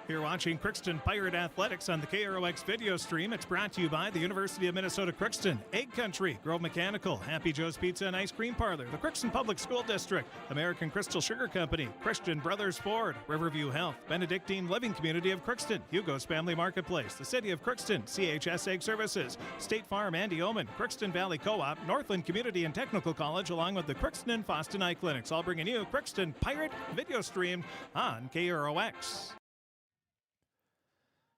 You're watching Crookston Pirate Athletics on the KROX video stream. It's brought to you by the University of Minnesota Crookston, Egg Country, Grove Mechanical, Happy Joe's Pizza and Ice Cream Parlor, the Crookston Public School District, American Crystal Sugar Company, Christian Brothers Ford, Riverview Health, Benedictine Living Community of Crookston, Hugo's Family Marketplace, the City of Crookston, CHS Egg Services, State Farm Andy Omen, Crookston Valley Co-op, Northland Community and Technical College, along with the Crookston and Foston Eye Clinics, all bringing you Crookston Pirate video stream on KROX.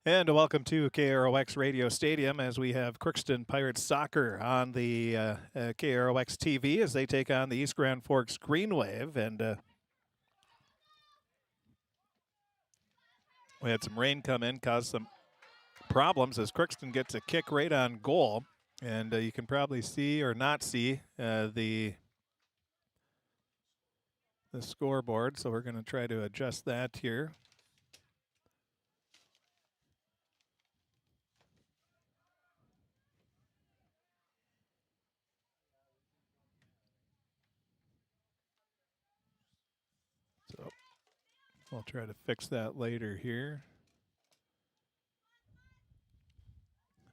And welcome to KROX Radio Stadium as we have Crookston Pirates Soccer on the KROX TV as they take on the East Grand Forks Green Wave. And we had some rain come in, caused some problems as Crookston gets a kick right on goal. And you can probably see or not see the scoreboard, so we're going to try to adjust that here. So I'll try to fix that later here.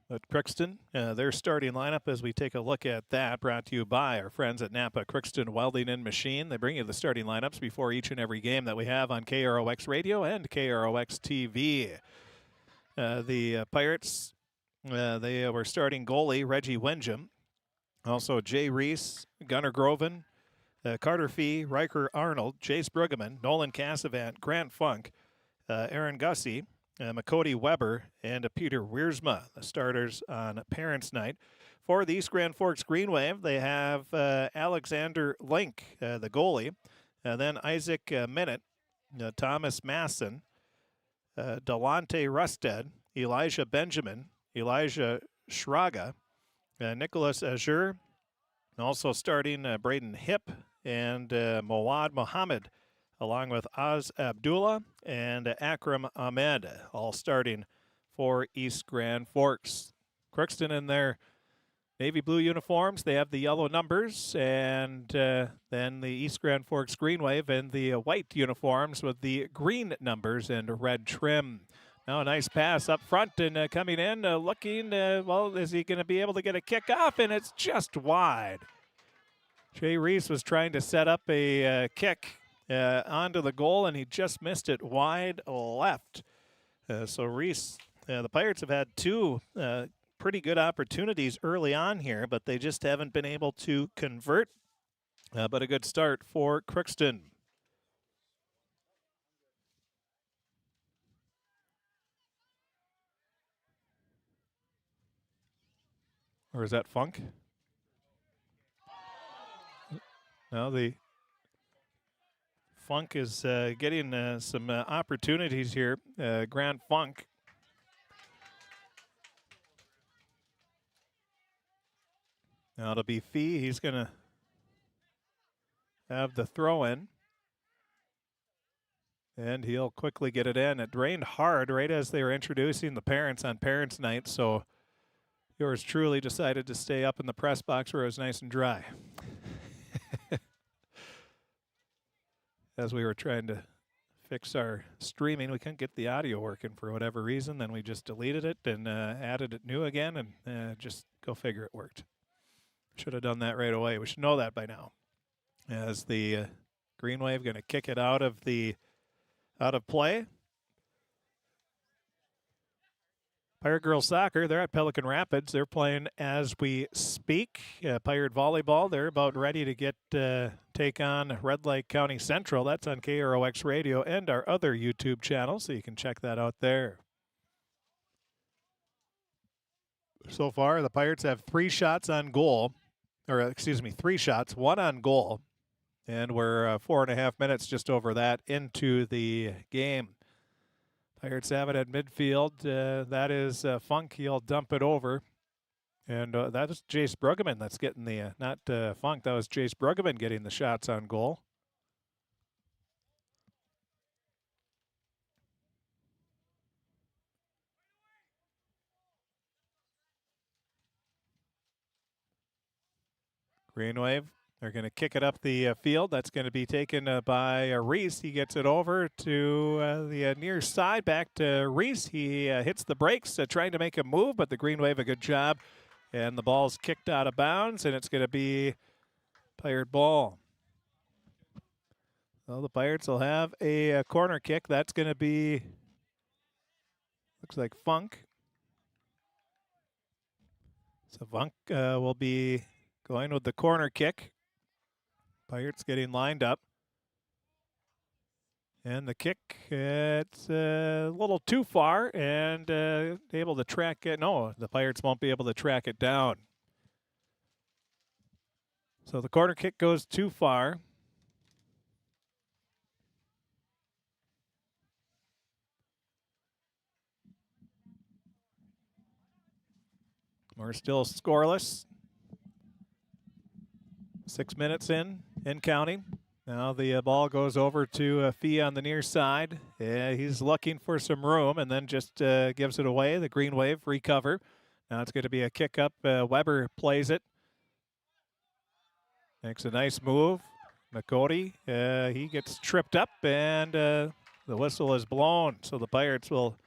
But Crookston, their starting lineup as we take a look at that, brought to you by our friends at Napa Crookston Welding and Machine. They bring you the starting lineups before each and every game that we have on KROX Radio and KROX TV. The Pirates, they were starting goalie Reggie Wenjum, also Jay Reese, Gunnar Groven, Carter Fee, Riker Arnold, Jace Brueggemann, Nolan Cassavant, Grant Funk, Aaron Gussie, Makoti Weber, and Peter Wiersma, the starters on Parents' Night. For the East Grand Forks Green Wave, they have Alexander Link, the goalie, then Isaac Minute, Thomas Masson, Delonte Rusted, Elijah Benjamin, Elijah Schraga, Nicholas Azure, also starting Braden Hip and Mawad Mohammed, along with Oz Abdullah and Akram Ahmed, all starting for East Grand Forks. Crookston in their navy blue uniforms, they have the yellow numbers, and then the East Grand Forks Green Wave in the white uniforms with the green numbers and red trim. Now a nice pass up front and coming in, looking, well, is he going to be able to get a kick off? And it's just wide. Jay Reese was trying to set up a kick onto the goal, and he just missed it wide left. So Reese, the Pirates have had two pretty good opportunities early on here, but they just haven't been able to convert. But a good start for Crookston. Or is that Funk? No, the Funk is getting some opportunities here. Grant Funk. Now it'll be Fee. He's going to have the throw in. And he'll quickly get it in. It rained hard right as they were introducing the parents on Parents' Night, so yours truly decided to stay up in the press box where it was nice and dry. As we were trying to fix our streaming, we couldn't get the audio working for whatever reason. Then we just deleted it and added it new again, and just go figure it worked. Should have done that right away. We should know that by now. As the Green Wave going to kick it out of play. Pirate Girls Soccer, they're at Pelican Rapids. They're playing as we speak. Pirate Volleyball, they're about ready to take on Red Lake County Central. That's on KROX Radio and our other YouTube channel, so you can check that out there. So far, the Pirates have 3 shots on goal, or excuse me, 3 shots, 1 on goal, and we're 4.5 minutes just over that into the game. Pirates have it at midfield. That is Funk. He'll dump it over. And that is Jace Brueggemann that's getting the, not Funk, that was Jace Brueggemann getting the shots on goal. Green Wave They're going to kick it up the field. That's going to be taken by Reese. He gets it over to the near side, back to Reese. He hits the brakes, trying to make a move, but the Green Wave a good job. And the ball's kicked out of bounds, and it's going to be Pirate ball. Well, the Pirates will have a corner kick. That's going to be, looks like Funk. So Funk will be going with the corner kick. Pirates getting lined up. And the kick, it's a little too far and able to track it. No, the Pirates won't be able to track it down. So the corner kick goes too far. We're still scoreless. 6 minutes in counting. Now the ball goes over to Fee on the near side. He's looking for some room and then just gives it away. The Green Wave recover. Now it's going to be a kick up. Weber plays it. Makes a nice move. McCody, he gets tripped up and the whistle is blown. So the Pirates will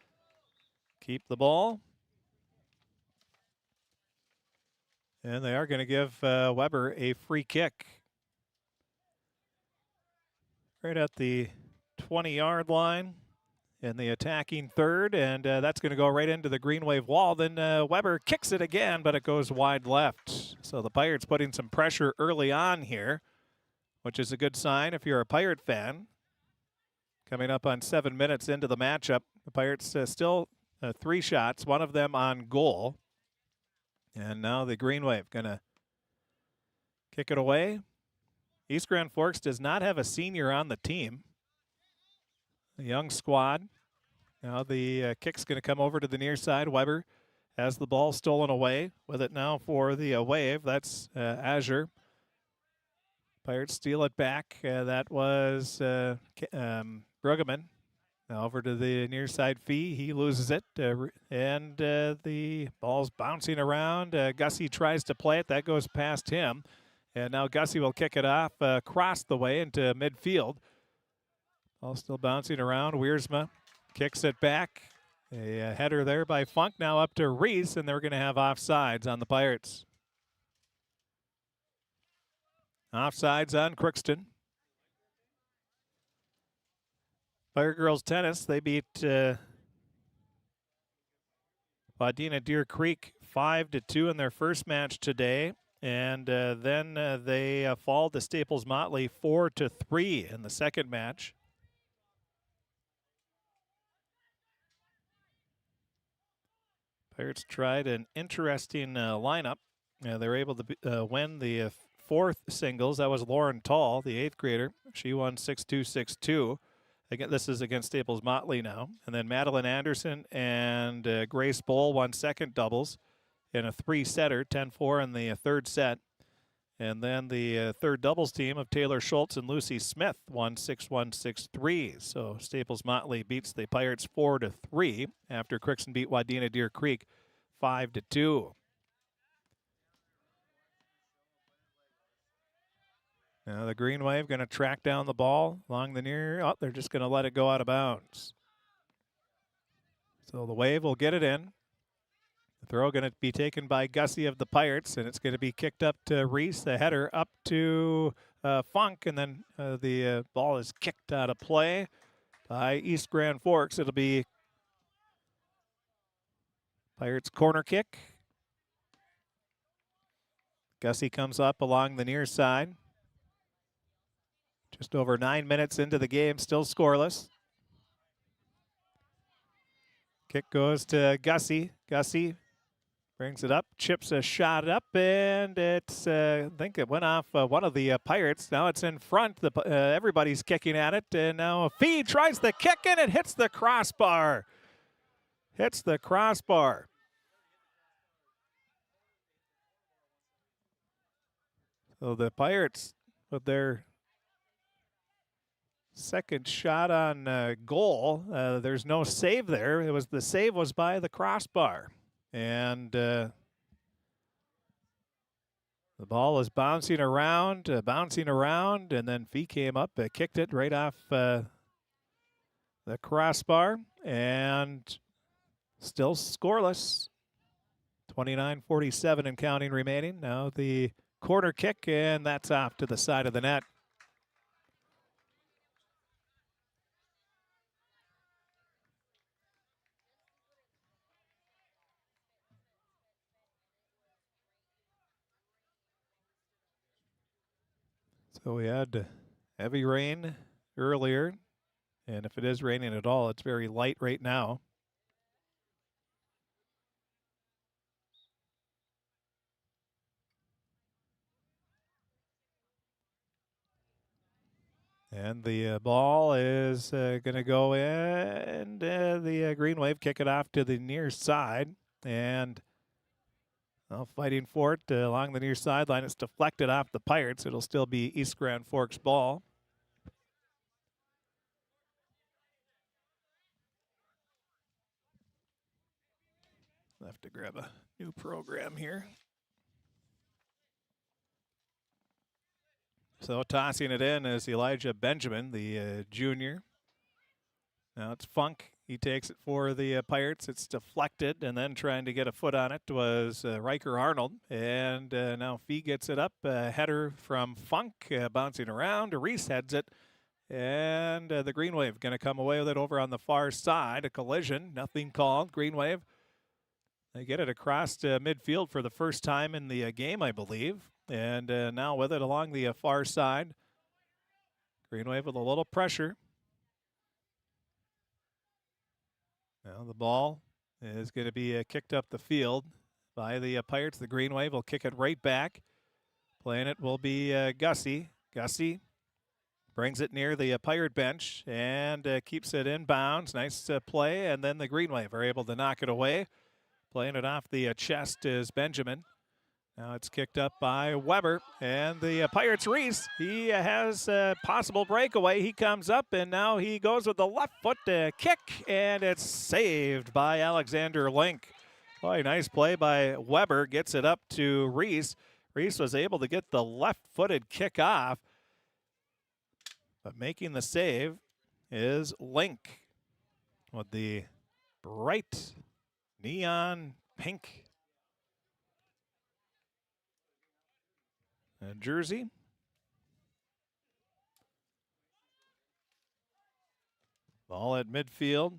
keep the ball. And they are going to give Weber a free kick. Right at the 20-yard line in the attacking third. And that's going to go right into the Green Wave wall. Then Weber kicks it again, but it goes wide left. So the Pirates putting some pressure early on here, which is a good sign if you're a Pirate fan. Coming up on 7 minutes into the matchup. The Pirates still 3 shots, one of them on goal. And now the Green Wave going to kick it away. East Grand Forks does not have a senior on the team. A young squad. Now the kick's going to come over to the near side. Weber has the ball stolen away. With it now for the Wave. That's Azure. Pirates steal it back. That was Bruggeman. Now over to the near side Fee. He loses it. And the ball's bouncing around. Gussie tries to play it. That goes past him. And now Gussie will kick it off across the way into midfield. Ball still bouncing around. Wiersma kicks it back. A header there by Funk. Now up to Reese, and they're going to have offsides on the Pirates. Offsides on Crookston. Fire Girls Tennis, they beat Wadena Deer Creek 5-2 in their first match today. And then they fall to Staples Motley 4-3 in the second match. Pirates tried an interesting lineup. They were able to win the fourth singles. That was Lauren Tall, the 8th grader. She won 6-2, 6-2. Again, this is against Staples Motley now. And then Madeline Anderson and Grace Bowl won second doubles in a 3-setter, 10-4 in the third set. And then the third doubles team of Taylor Schultz and Lucy Smith won 6-1, 6-3. So Staples Motley beats the Pirates 4-3 after Crookston beat Wadena Deer Creek 5-2. Now the Green Wave going to track down the ball along the near. Oh, they're just going to let it go out of bounds. So the Wave will get it in. The throw going to be taken by Gussie of the Pirates, and it's going to be kicked up to Reese. The header up to Funk, and then the ball is kicked out of play by East Grand Forks. It'll be Pirates corner kick. Gussie comes up along the near side. Just over 9 minutes into the game, still scoreless. Kick goes to Gussie. Gussie brings it up, chips a shot up, and it's, I think it went off one of the Pirates. Now it's in front. Everybody's kicking at it, and now Fee tries the kick, and it hits the crossbar. Hits the crossbar. So the Pirates, with their second shot on goal, there's no save there. The save was by the crossbar. And the The ball is bouncing around, and then Fee came up, kicked it right off the crossbar, and still scoreless. 29:47 and counting remaining. Now the corner kick, and that's off to the side of the net. So we had heavy rain earlier, and if it is raining at all, it's very light right now. And the ball is going to go in, and the Green Wave kick it off to the near side. And fighting for it along the near sideline. It's deflected off the Pirates. It'll still be East Grand Forks ball. I'll have to grab a new program here. So tossing it in is Elijah Benjamin, the junior. Now it's Funk. He takes it for the Pirates. It's deflected, and then trying to get a foot on it was Riker Arnold. And now Fee gets it up. Header from Funk, bouncing around. Reese heads it. And the Green Wave going to come away with it over on the far side. A collision, nothing called. Green Wave, they get it across midfield for the first time in the game, I believe. And now with it along the far side. Green Wave with a little pressure. Now the ball is going to be kicked up the field by the Pirates. The Green Wave will kick it right back. Playing it will be Gussie. Gussie brings it near the Pirate bench and keeps it in bounds. Nice play, and then the Green Wave are able to knock it away. Playing it off the chest is Benjamin. Now it's kicked up by Weber, and the Pirates Reese, he has a possible breakaway. He comes up, and now he goes with the left foot kick, and it's saved by Alexander Link. Boy, nice play by Weber, gets it up to Reese. Reese was able to get the left-footed kick off, but making the save is Link with the bright neon pink jersey. Ball at midfield.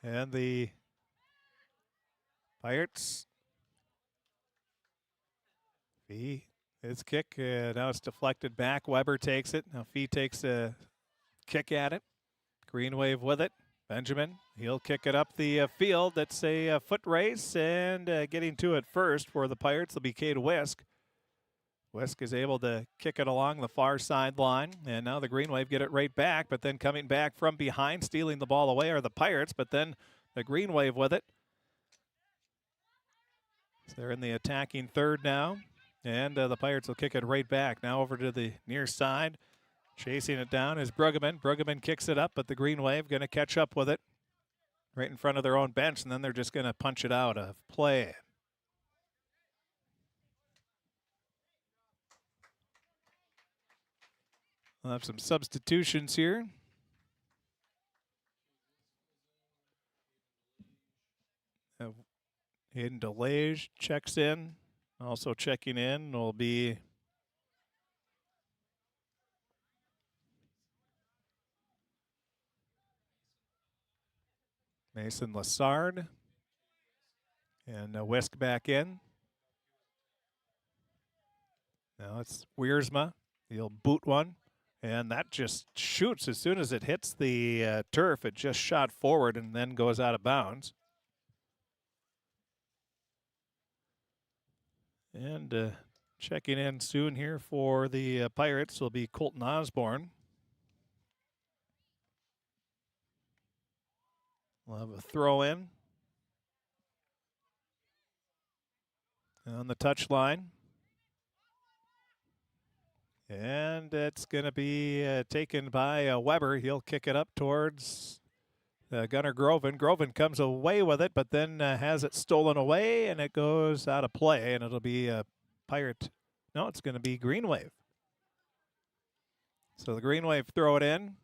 And the Pirates. Fee, his kick. Now it's deflected back. Weber takes it. Now Fee takes a kick at it. Green Wave with it. Benjamin, he'll kick it up the field. That's a foot race, and getting to it first for the Pirates will be Cade Wisk. Wisk is able to kick it along the far sideline, and now the Green Wave get it right back, but then coming back from behind, stealing the ball away are the Pirates, but then the Green Wave with it. So they're in the attacking third now, and the Pirates will kick it right back. Now over to the near side. Chasing it down is Bruggeman. Bruggeman kicks it up, but the Green Wave going to catch up with it right in front of their own bench, and then they're just going to punch it out of play. We'll have some substitutions here. Hayden DeLage checks in. Also checking in will be Mason Lassard. And Wisk back in. Now it's Wiersma. He'll boot one. And that just shoots as soon as it hits the turf. It just shot forward and then goes out of bounds. And checking in soon here for the Pirates will be Colton Osborne. We'll have a throw in on the touchline. And it's going to be taken by Weber. He'll kick it up towards Gunnar Groven. Groven comes away with it, but then has it stolen away, and it goes out of play, and it'll be a Pirate. No, it's going to be Green Wave. So the Green Wave throw it in,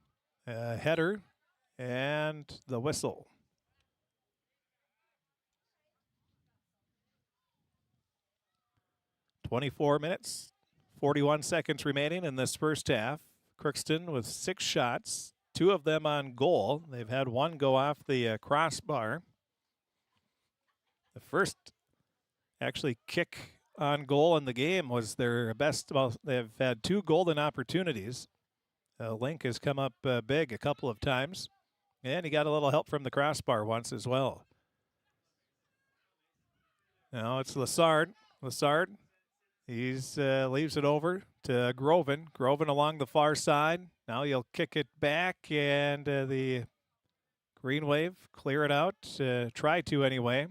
header, and the whistle. "24 minutes, 41 seconds remaining in this first half. Crookston with 6 shots, 2 of them on goal. They've had 1 go off the crossbar. The first actually kick on goal in the game was their best. Well, they've had 2 golden opportunities. Link has come up big a couple of times, and he got a little help from the crossbar once as well. Now it's Lassard. Lassard, he's leaves it over to Groven. Groven along the far side. Now he'll kick it back, and the Green Wave clear it out. Try to anyway.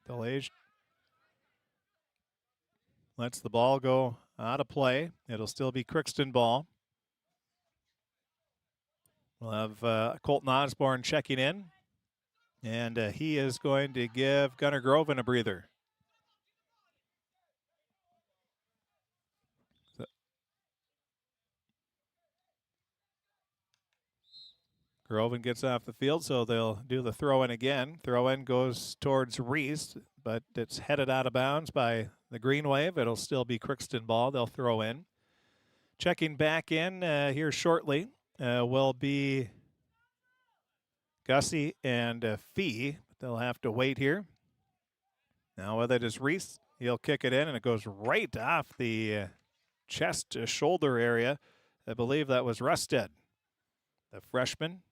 Delage lets the ball go out of play. It'll still be Crookston ball. We'll have Colton Osborne checking in, and he is going to give Gunnar Groven a breather. Groven gets off the field, so they'll do the throw-in again. Throw-in goes towards Reese, but it's headed out of bounds by the Green Wave. It'll still be Crookston ball. They'll throw in. Checking back in here shortly will be Gussie and Fee. They'll have to wait here. Now with it is Reese. He'll kick it in, and it goes right off the chest shoulder area. I believe that was Rusted, the freshman.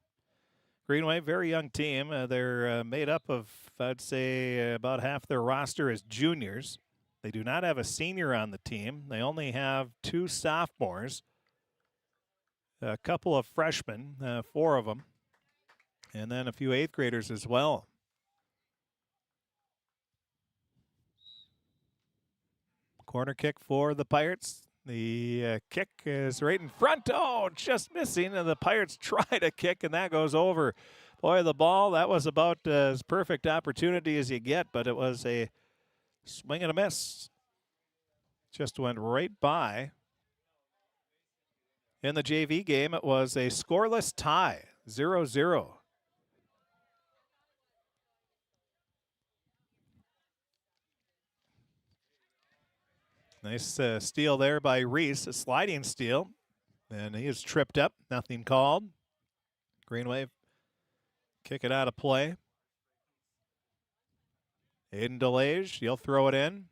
Green Wave, very young team. They're made up of, I'd say, about half their roster is juniors. They do not have a senior on the team. They only have 2 sophomores, a couple of freshmen, 4 of them, and then a few 8th graders as well. Corner kick for the Pirates. The kick is right in front. Oh, just missing. And the Pirates try to kick, and that goes over. Boy, the ball, that was about as perfect opportunity as you get, but it was a swing and a miss. Just went right by. In the JV game, it was a scoreless tie, 0-0. Nice steal there by Reese, a sliding steal. And he is tripped up, nothing called. Green Wave kick it out of play. Aiden Delage, he'll throw it in.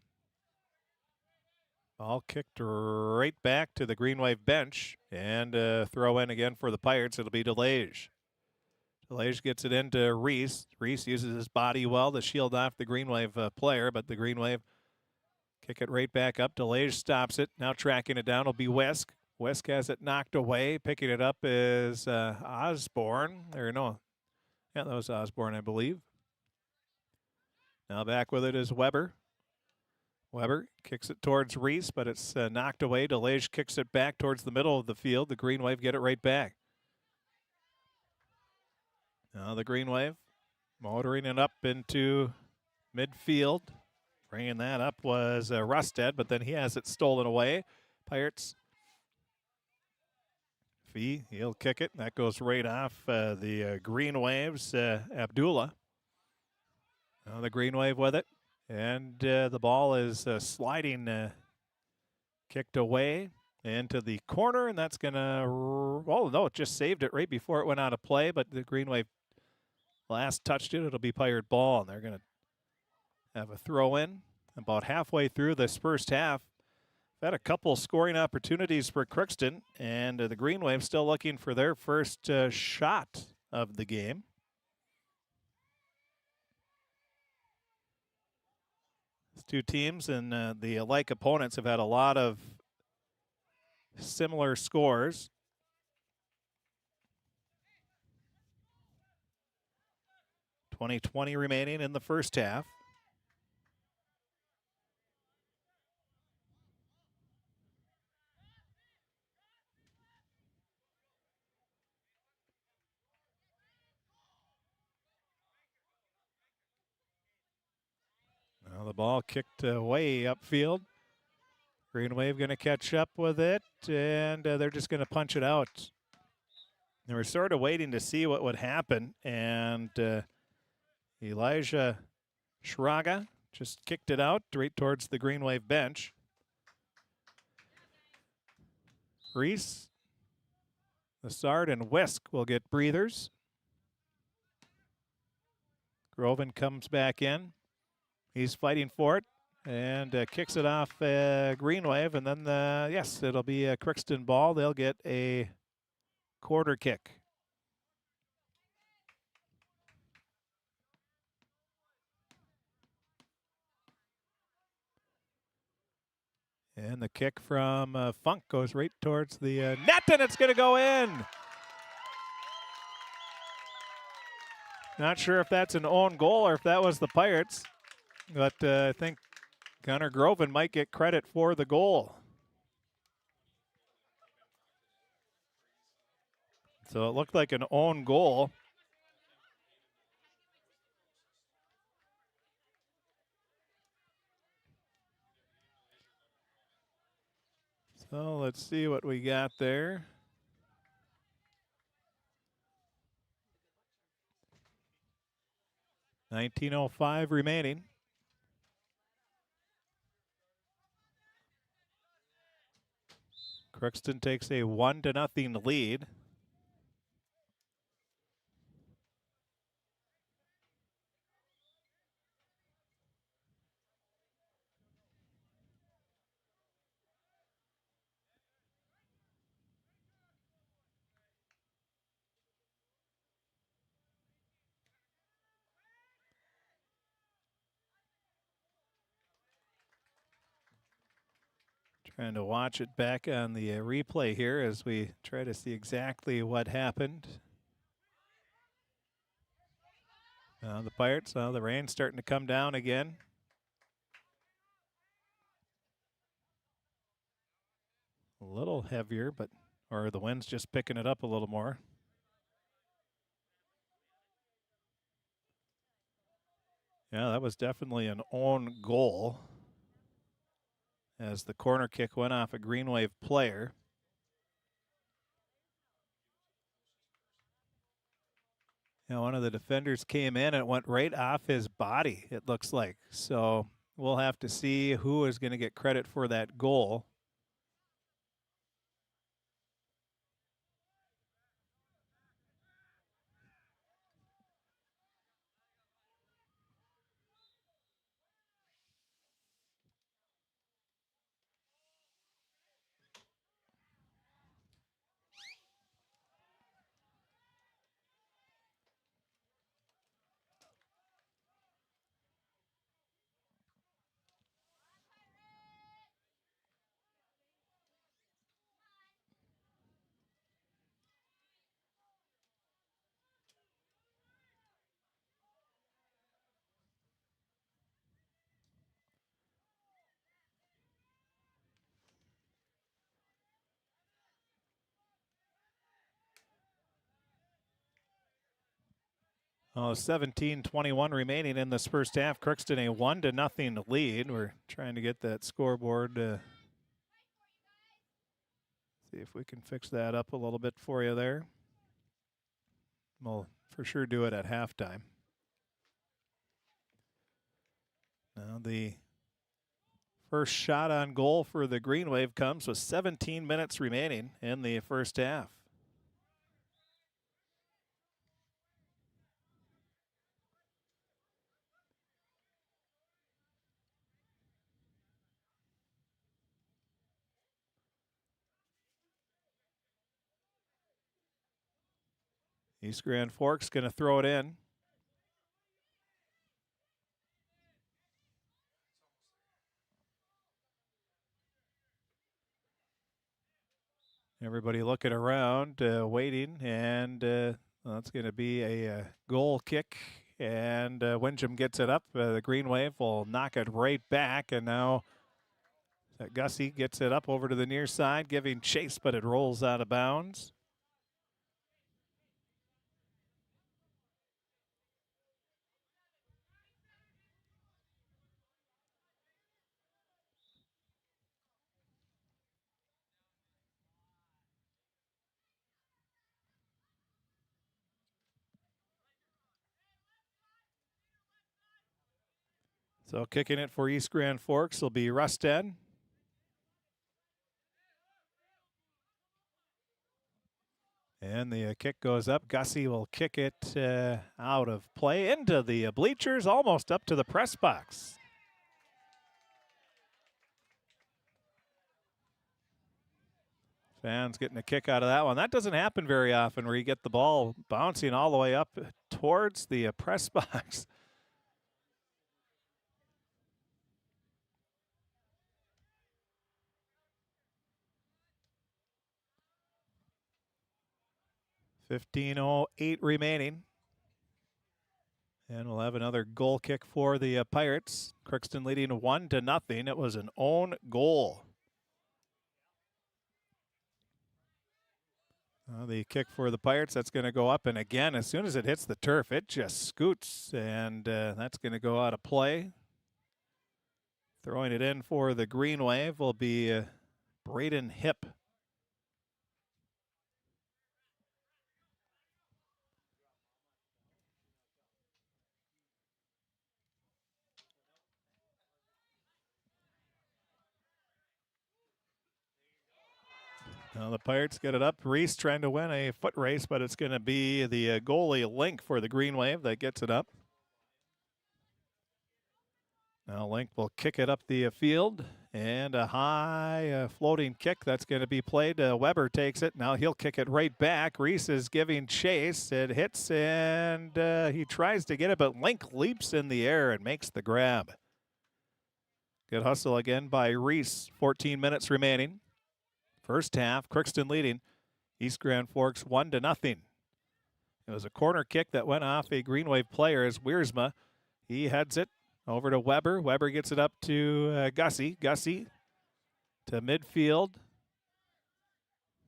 Ball kicked right back to the Green Wave bench, and throw in again for the Pirates. It'll be Delage. Delage gets it into Reese. Reese uses his body well to shield off the Green Wave player, but the Green Wave kick it right back up. Delage stops it. Now tracking it down will be Wesk. Wesk has it knocked away. Picking it up is Osborne. Or no, yeah, that was Osborne, I believe. Now back with it is Weber. Weber kicks it towards Reese, but it's knocked away. Delage kicks it back towards the middle of the field. The Green Wave get it right back. Now the Green Wave motoring it up into midfield. Bringing that up was Rusted, but then he has it stolen away. Pirates. Fee, he'll kick it. That goes right off the Green Waves. Abdullah. Now the Green Wave with it. And the ball is sliding, kicked away into the corner, and that's going to, oh, no, it just saved it right before it went out of play, but the Green Wave last touched it. It'll be Pirate ball, and they're going to have a throw in about halfway through this first half. Had a couple scoring opportunities for Crookston, and the Green Wave still looking for their first shot of the game. These 2 teams and the alike opponents have had a lot of similar scores. .20 remaining in the first half. ball kicked way upfield. Green Wave going to catch up with it, and they're just going to punch it out. They were sort of waiting to see what would happen, and Elijah Schraga just kicked it out right towards the Green Wave bench. Reese, Lassard, and Wisk will get breathers. Groven comes back in. He's fighting for it and kicks it off Green Wave. And then, yes, it'll be a Crookston ball. They'll get a quarter kick. And the kick from Funk goes right towards the net, and it's going to go in. Not sure if that's an own goal or if that was the Pirates, but I think Connor Groven might get credit for the goal. So it looked like an own goal. So let's see what we got there. .19:05 remaining. Crookston takes a 1-0 lead. Trying to watch it back on the replay here as we try to see exactly what happened. The Pirates, the rain's starting to come down again. A little heavier, or the wind's just picking it up a little more. Yeah, that was definitely an own goal as the corner kick went off a Green Wave player. Now, one of the defenders came in and it went right off his body, it looks like. So we'll have to see who is going to get credit for that goal. Oh, 17:21 remaining in this first half. Crookston a 1-0 lead. We're trying to get that scoreboard. See if we can fix that up a little bit for you there. We'll for sure do it at halftime. Now the first shot on goal for the Green Wave comes with 17 minutes remaining in the first half. East Grand Forks going to throw it in. Everybody looking around, waiting, and that's going to be a goal kick. And Windjam gets it up. The Green Wave will knock it right back, and now Gussie gets it up over to the near side, giving chase, but it rolls out of bounds. So kicking it for East Grand Forks will be Rusted. And the kick goes up. Gussie will kick it out of play into the bleachers, almost up to the press box. Fans getting a kick out of that one. That doesn't happen very often where you get the ball bouncing all the way up towards the press box. .15:08 remaining. And we'll have another goal kick for the Pirates. Crookston leading 1-0. It was an own goal. The kick for the Pirates, that's going to go up. And again, as soon as it hits the turf, it just scoots. And that's going to go out of play. Throwing it in for the Green Wave will be Braden Hip. Now the Pirates get it up. Reese trying to win a foot race, but it's going to be the goalie Link for the Green Wave that gets it up. Now Link will kick it up the field, and a high floating kick that's going to be played. Weber takes it. Now he'll kick it right back. Reese is giving chase. It hits, and he tries to get it, but Link leaps in the air and makes the grab. Good hustle again by Reese. 14 minutes remaining. First half, Crookston leading East Grand Forks 1-0. It was a corner kick that went off a Green Wave player as Wiersma. He heads it over to Weber. Weber gets it up to Gussie. Gussie to midfield.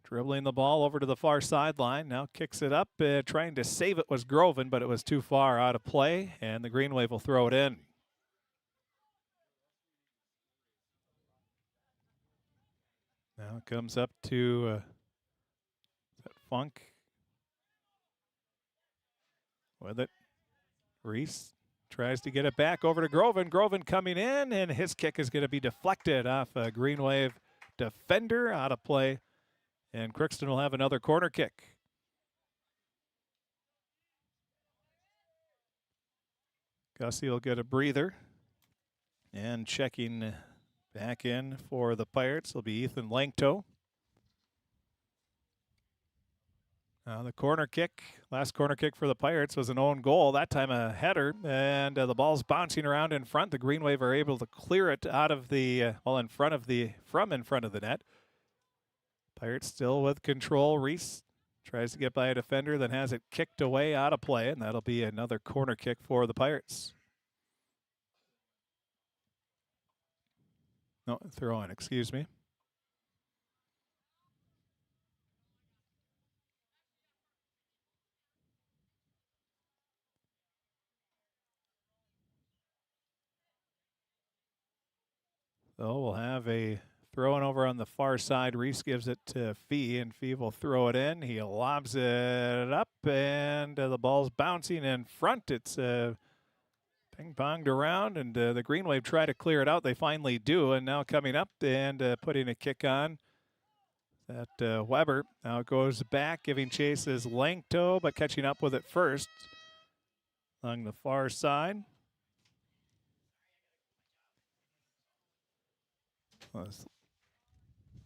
Dribbling the ball over to the far sideline. Now kicks it up. Trying to save it was Groven, but it was too far out of play, and the Green Wave will throw it in. Now it comes up to Funk with it. Reese tries to get it back over to Groven. Groven coming in, and his kick is going to be deflected off a Green Wave defender, out of play. And Crookston will have another corner kick. Gussie will get a breather. And checking back in for the Pirates will be Ethan Langto. The corner kick, last corner kick for the Pirates was an own goal. That time a header, and the ball's bouncing around in front. The Green Wave are able to clear it out of the, in front of the net. Pirates still with control. Reese tries to get by a defender, then has it kicked away out of play, and that'll be another corner kick for the Pirates. No, throw in, excuse me. So we'll have a throw in over on the far side. Reese gives it to Fee, and Fee will throw it in. He lobs it up, and the ball's bouncing in front. It's ping-ponged around, and the Green Wave try to clear it out. They finally do, and now coming up and putting a kick on. That Weber now goes back, giving chase is Langto, but catching up with it first along the far side.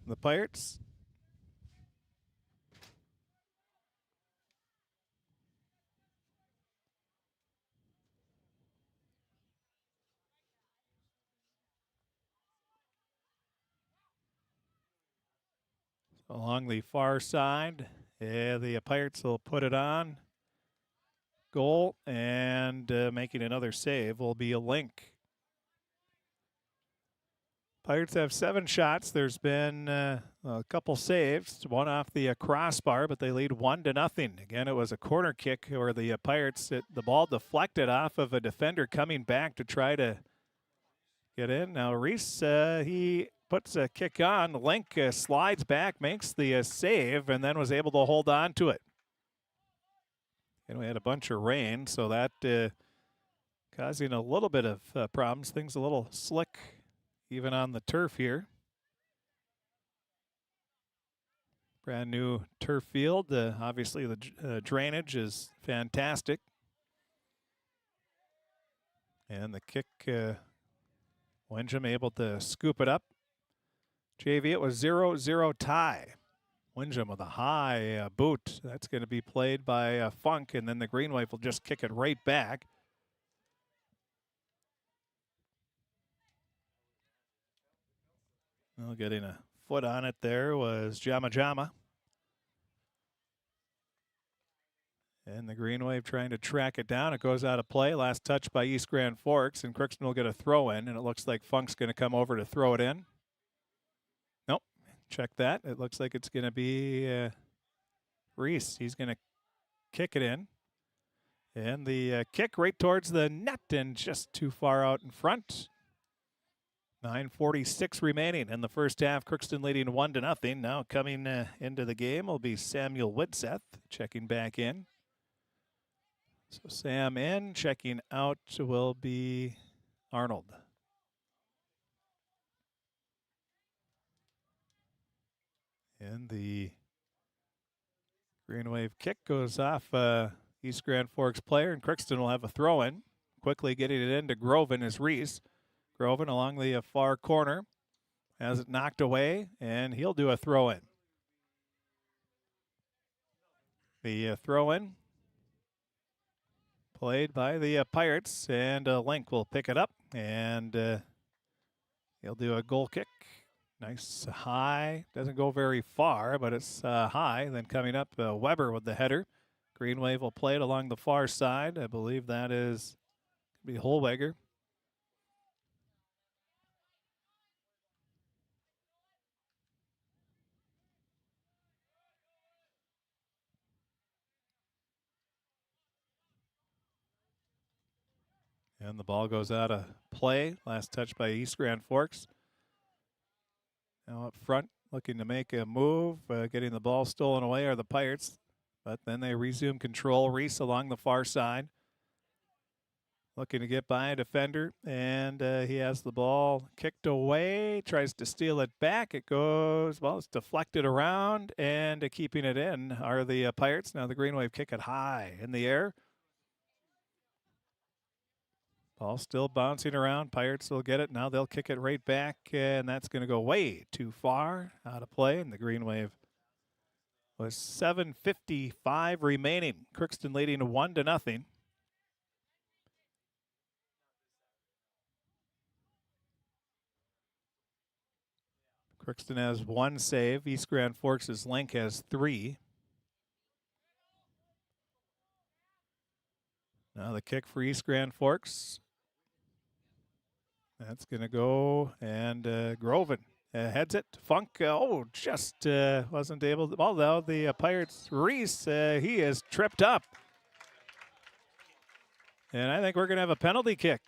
The Pirates. Along the far side, the Pirates will put it on. Goal, and making another save will be a Link. Pirates have 7 shots. There's been a couple saves, one off the crossbar, but they lead 1-0. Again, it was a corner kick where the Pirates, the ball deflected off of a defender coming back to try to get in. Now Reese, he puts a kick on. Link slides back, makes the save, and then was able to hold on to it. And we had a bunch of rain, so that causing a little bit of problems. Things a little slick even on the turf here. Brand new turf field. Obviously the drainage is fantastic. And the kick, Windham able to scoop it up. JV, it was 0-0 tie. Windham with a high boot. That's going to be played by Funk, and then the Green Wave will just kick it right back. Well, getting a foot on it there was Jama Jama. And the Green Wave trying to track it down. It goes out of play. Last touch by East Grand Forks, and Crookston will get a throw in, and it looks like Funk's going to come over to throw it in. Nope. Check that. It looks like it's going to be Reese. He's going to kick it in. And the kick right towards the net and just too far out in front. 9:46 remaining in the first half. Crookston leading 1-0. Now coming into the game will be Samuel Whitseth checking back in. So Sam in, checking out will be Arnold. And the Green Wave kick goes off East Grand Forks player, and Crookston will have a throw in. Quickly getting it into Groven is Reese. Groven along the far corner has it knocked away, and he'll do a throw in. The throw in played by the Pirates, and Link will pick it up, and he'll do a goal kick. Nice high, doesn't go very far, but it's high. Then coming up, Weber with the header. Green Wave will play it along the far side. I believe that is be Holweger. And the ball goes out of play. Last touch by East Grand Forks. Now up front, looking to make a move. Getting the ball stolen away are the Pirates. But then they resume control. Reese along the far side. Looking to get by a defender. And he has the ball kicked away. Tries to steal it back. It goes, well, it's deflected around. And keeping it in are the Pirates. Now the Green Wave kick it high in the air. Ball still bouncing around. Pirates will get it. Now they'll kick it right back, and that's going to go way too far out of play. And the Green Wave was 7:55 remaining. Crookston leading 1-0. Crookston has 1 save. East Grand Forks' Link has 3. Now the kick for East Grand Forks. That's going to go, and Groven heads it. Funk, just wasn't able to. Well, though, the Pirates, Reese, he is tripped up. And I think we're going to have a penalty kick.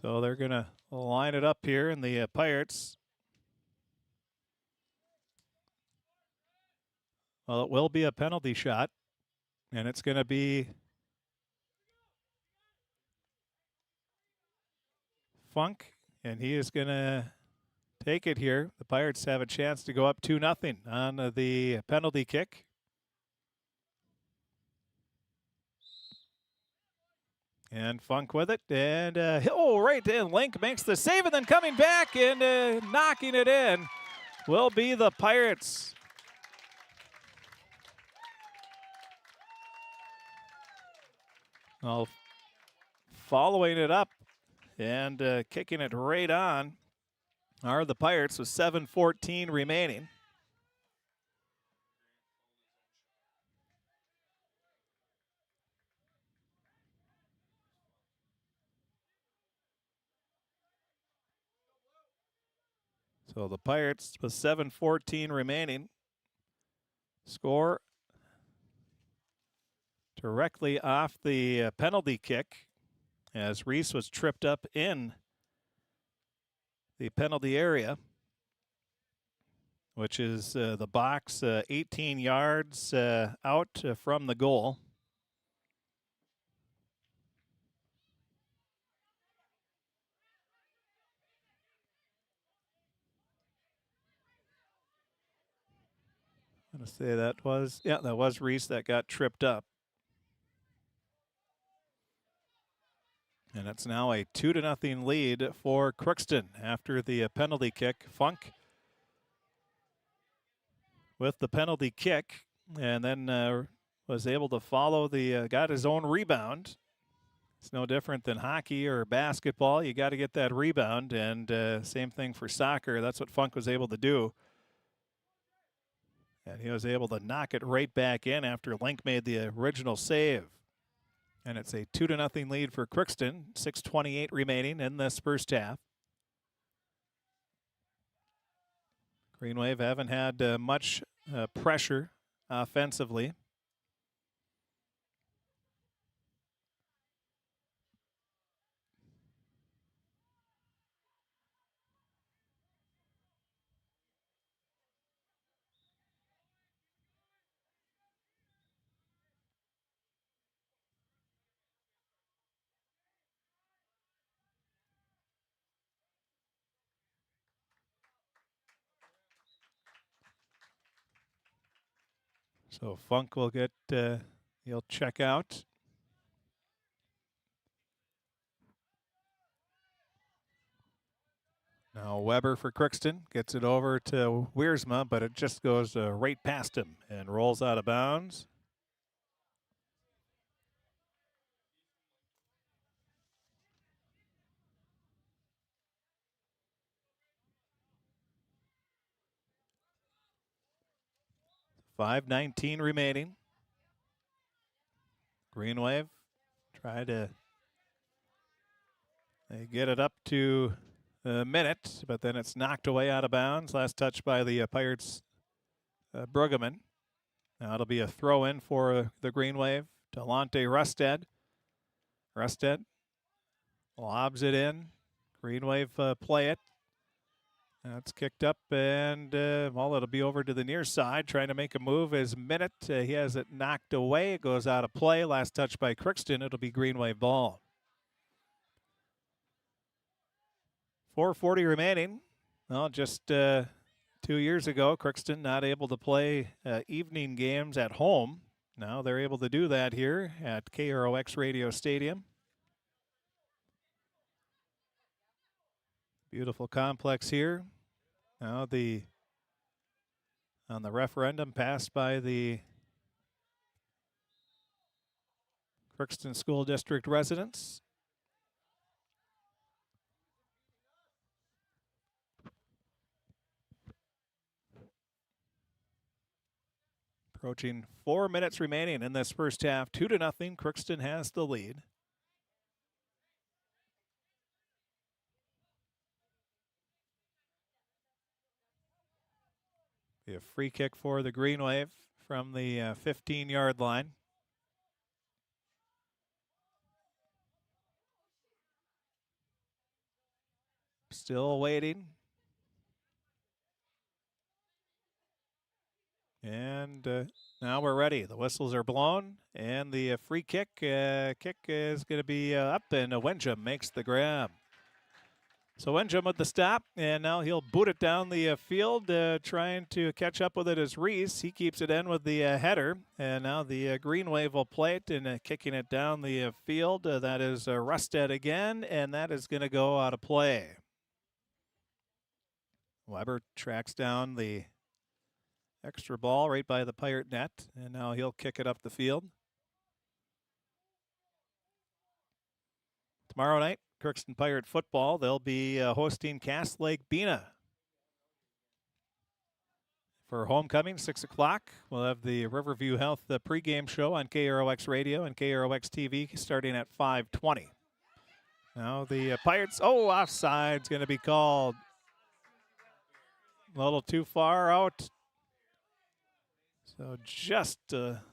So they're going to line it up here, and the Pirates. Well, it will be a penalty shot, and it's going to be Funk, and he is going to take it here. The Pirates have a chance to go up 2-0 on the penalty kick. And Funk with it, and right in. Link makes the save, and then coming back and knocking it in will be the Pirates. Well, following it up and kicking it right on are the Pirates with 7:14 remaining. So the Pirates with 7:14 remaining score directly off the penalty kick. as Reese was tripped up in the penalty area, which is the box 18 yards out from the goal. I'm going to say that was Reese that got tripped up. And it's now a 2-0 lead for Crookston after the penalty kick. Funk with the penalty kick, and then was able to follow got his own rebound. It's no different than hockey or basketball. You got to get that rebound, and same thing for soccer. That's what Funk was able to do. And he was able to knock it right back in after Link made the original save. And it's a 2-0 lead for Crookston. 6:28 remaining in this first half. Green Wave haven't had much pressure offensively. So Funk will get, he'll check out. Now Weber for Crookston gets it over to Wiersma, but it just goes right past him and rolls out of bounds. .5:19 remaining. Green Wave try to get it up to a minute, but then it's knocked away out of bounds. Last touch by the Pirates, Brueggemann. Now it'll be a throw in for the Green Wave. Delonte Rusted. Rusted lobs it in. Green Wave play it. That's kicked up, and it'll be over to the near side. Trying to make a move is Minute. He has it knocked away. It goes out of play. Last touch by Crookston. It'll be Green Wave ball. 4:40 remaining. Well, just 2 years ago, Crookston not able to play evening games at home. Now they're able to do that here at KROX Radio Stadium. Beautiful complex here. Now on the referendum passed by the Crookston School District residents. Approaching 4 minutes remaining in this first half. 2-0. Crookston has the lead. Be a free kick for the Green Wave from the 15-yard line. Still waiting. And now we're ready. The whistles are blown, and the free kick is going to be up, and Wenjum makes the grab. So Wenjum with the stop, and now he'll boot it down the field, trying to catch up with it as Reese. He keeps it in with the header, and now the Green Wave will play it, and kicking it down the field. That is Rusted again, and that is going to go out of play. Weber tracks down the extra ball right by the Pirate net, and now he'll kick it up the field. Tomorrow night, Crookston Pirate football. They'll be hosting Cass Lake Bena for homecoming, 6 o'clock. We'll have the Riverview Health pregame show on KROX Radio and KROX TV starting at 5:20. Now the Pirates, offside's going to be called. A little too far out. So just a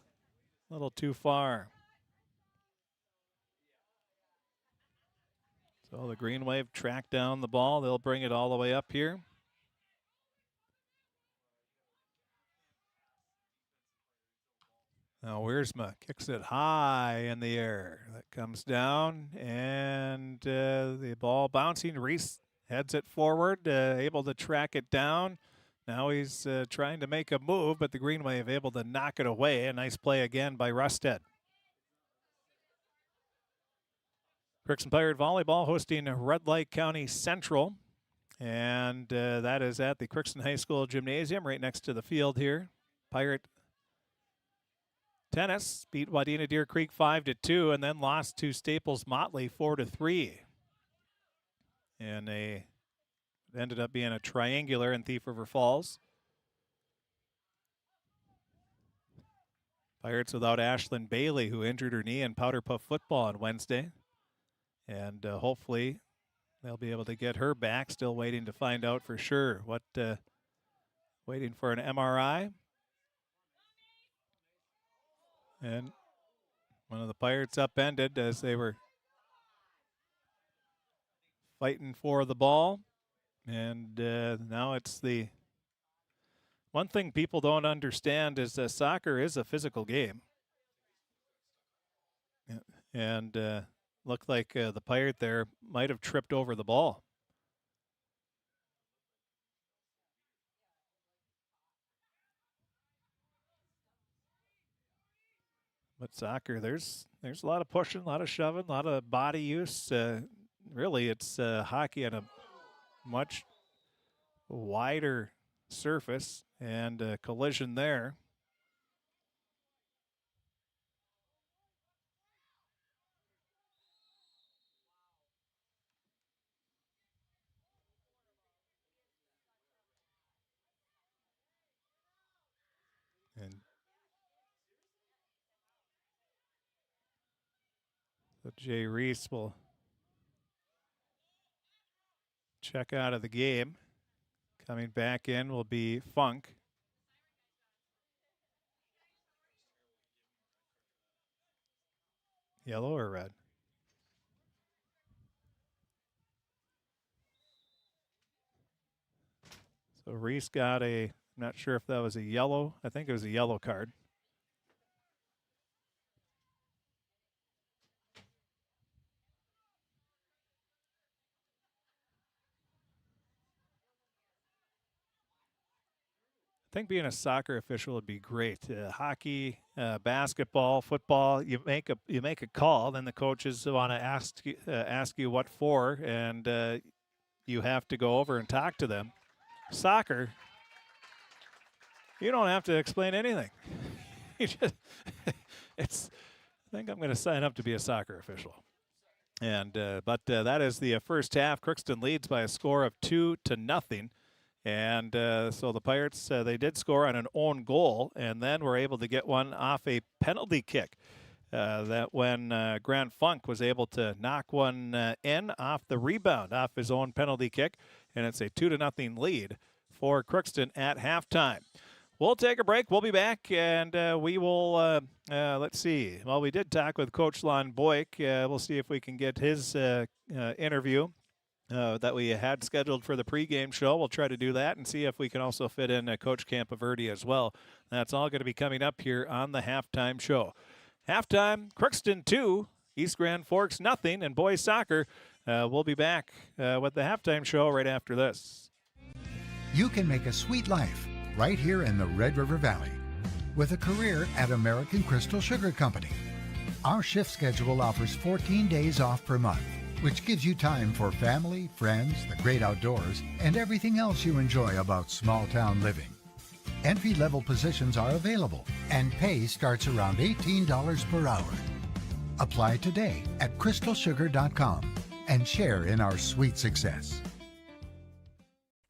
little too far. So the Green Wave track down the ball. They'll bring it all the way up here. Now Wiersma kicks it high in the air. That comes down, and the ball bouncing. Reese heads it forward, able to track it down. Now he's trying to make a move, but the Green Wave able to knock it away. A nice play again by Rusted. Crookston Pirate Volleyball hosting Red Lake County Central, and that is at the Crookston High School Gymnasium right next to the field here. Pirate Tennis beat Wadena Deer Creek 5-2 and then lost to Staples Motley 4-3. And they ended up being a triangular in Thief River Falls. Pirates without Ashlyn Bailey, who injured her knee in Powder Puff football on Wednesday. And hopefully they'll be able to get her back. Still waiting to find out for sure what, waiting for an MRI. And one of the Pirates upended as they were fighting for the ball. And now it's the one thing people don't understand is that soccer is a physical game. And looked like the Pirate there might have tripped over the ball. But soccer, there's a lot of pushing, a lot of shoving, a lot of body use. Really, it's hockey on a much wider surface, and a collision there. And so Jay Reese will check out of the game. Coming back in will be Funk. Yellow or red? So Reese got I'm not sure if that was a yellow. I think it was a yellow card. I think being a soccer official would be great. Hockey, basketball, football. You make a call, then the coaches want to ask you what for, and you have to go over and talk to them. Soccer, you don't have to explain anything. I think I'm going to sign up to be a soccer official. And but that is the first half. Crookston leads by a score of 2-0. And so the Pirates, they did score on an own goal, and then were able to get one off a penalty kick. That when Grant Funk was able to knock one in off the rebound, off his own penalty kick, and it's a 2-0 lead for Crookston at halftime. We'll take a break. We'll be back, and we will, let's see. Well, we did talk with Coach Lon Boyk. We'll see if we can get his interview that we had scheduled for the pregame show. We'll try to do that and see if we can also fit in Coach Campaverde as well. That's all going to be coming up here on the halftime show. Halftime, Crookston 2, East Grand Forks 0, and boys soccer. We'll be back with the halftime show right after this. You can make a sweet life right here in the Red River Valley with a career at American Crystal Sugar Company. Our shift schedule offers 14 days off per month, which gives you time for family, friends, the great outdoors, and everything else you enjoy about small-town living. Entry-level positions are available, and pay starts around $18 per hour. Apply today at crystalsugar.com and share in our sweet success.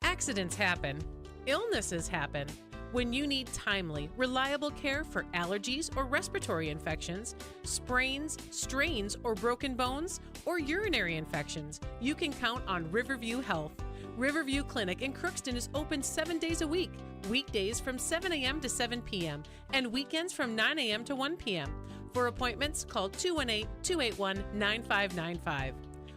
Accidents happen. Illnesses happen. When you need timely, reliable care for allergies or respiratory infections, sprains, strains, or broken bones, or urinary infections, you can count on Riverview Health. Riverview Clinic in Crookston is open 7 days a week, weekdays from 7 a.m. to 7 p.m., and weekends from 9 a.m. to 1 p.m. For appointments, call 218-281-9595.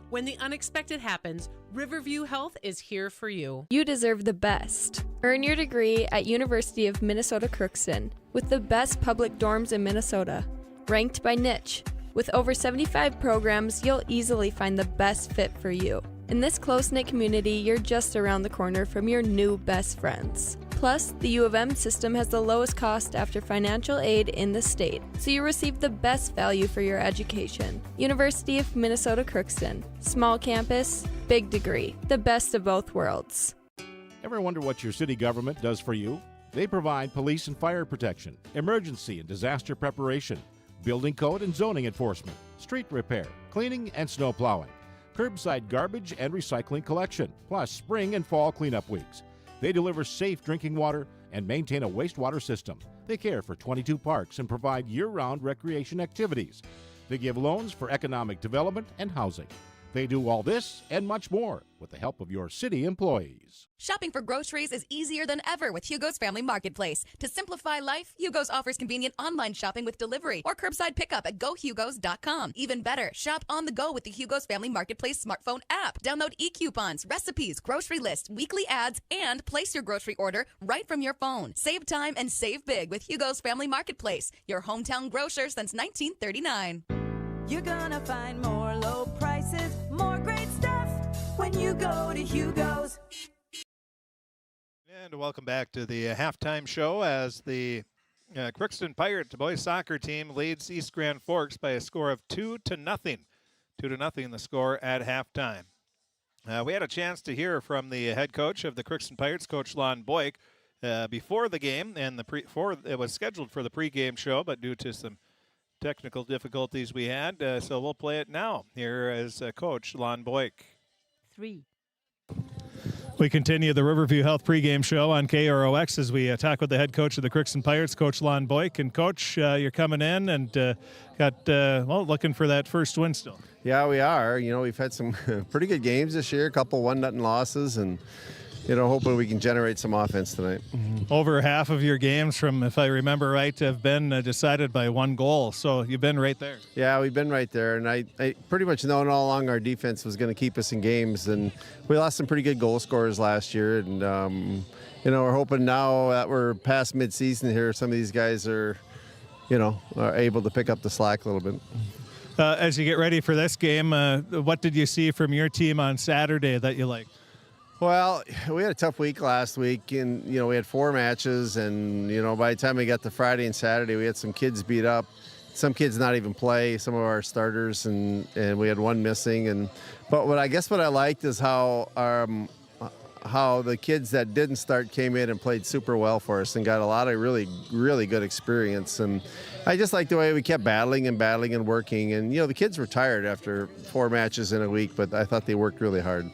When the unexpected happens, Riverview Health is here for you. You deserve the best. Earn your degree at University of Minnesota Crookston with the best public dorms in Minnesota, ranked by niche. With over 75 programs, you'll easily find the best fit for you. In this close-knit community, you're just around the corner from your new best friends. Plus, the U of M system has the lowest cost after financial aid in the state, so you receive the best value for your education. University of Minnesota Crookston. Small campus, big degree. The best of both worlds. Ever wonder what your city government does for you? They provide police and fire protection, emergency and disaster preparation, building code and zoning enforcement, street repair, cleaning and snow plowing, curbside garbage and recycling collection, plus spring and fall cleanup weeks. They deliver safe drinking water and maintain a wastewater system. They care for 22 parks and provide year-round recreation activities. They give loans for economic development and housing. They do all this and much more with the help of your city employees. Shopping for groceries is easier than ever with Hugo's Family Marketplace. To simplify life, Hugo's offers convenient online shopping with delivery or curbside pickup at gohugos.com. Even better, shop on the go with the Hugo's Family Marketplace smartphone app. Download e-coupons, recipes, grocery lists, weekly ads, and place your grocery order right from your phone. Save time and save big with Hugo's Family Marketplace, your hometown grocer since 1939. You're gonna find more low prices, more great stuff when you go to Hugo's. And welcome back to the halftime show as the Crookston Pirates boys soccer team leads East Grand Forks by a score of 2-0. 2-0 the score at halftime. We had a chance to hear from the head coach of the Crookston Pirates, Coach Lon Boyk, before the game, and it was scheduled for the pregame show, but due to some technical difficulties we had, so we'll play it now. Here is Coach Lon Boyk. 3. We continue the Riverview Health pregame show on KROX as we talk with the head coach of the Crookston Pirates, Coach Lon Boyk. And Coach, you're coming in and looking for that first win still. Yeah, we are. You know, we've had some pretty good games this year, a couple 1-0 losses, and hoping we can generate some offense tonight. Over half of your games, from, if I remember right, have been decided by one goal. So you've been right there. Yeah, we've been right there. And I pretty much known all along our defense was going to keep us in games. And we lost some pretty good goal scorers last year. And, we're hoping now that we're past midseason here, some of these guys are able to pick up the slack a little bit. As you get ready for this game, what did you see from your team on Saturday that you liked? Well, we had a tough week last week, and, we had 4 matches, and, by the time we got to Friday and Saturday, we had some kids beat up. Some kids not even play, some of our starters, and we had one missing. But what I liked is how the kids that didn't start came in and played super well for us and got a lot of really, really good experience. And I just like the way we kept battling and working. And, the kids were tired after 4 matches in a week, but I thought they worked really hard.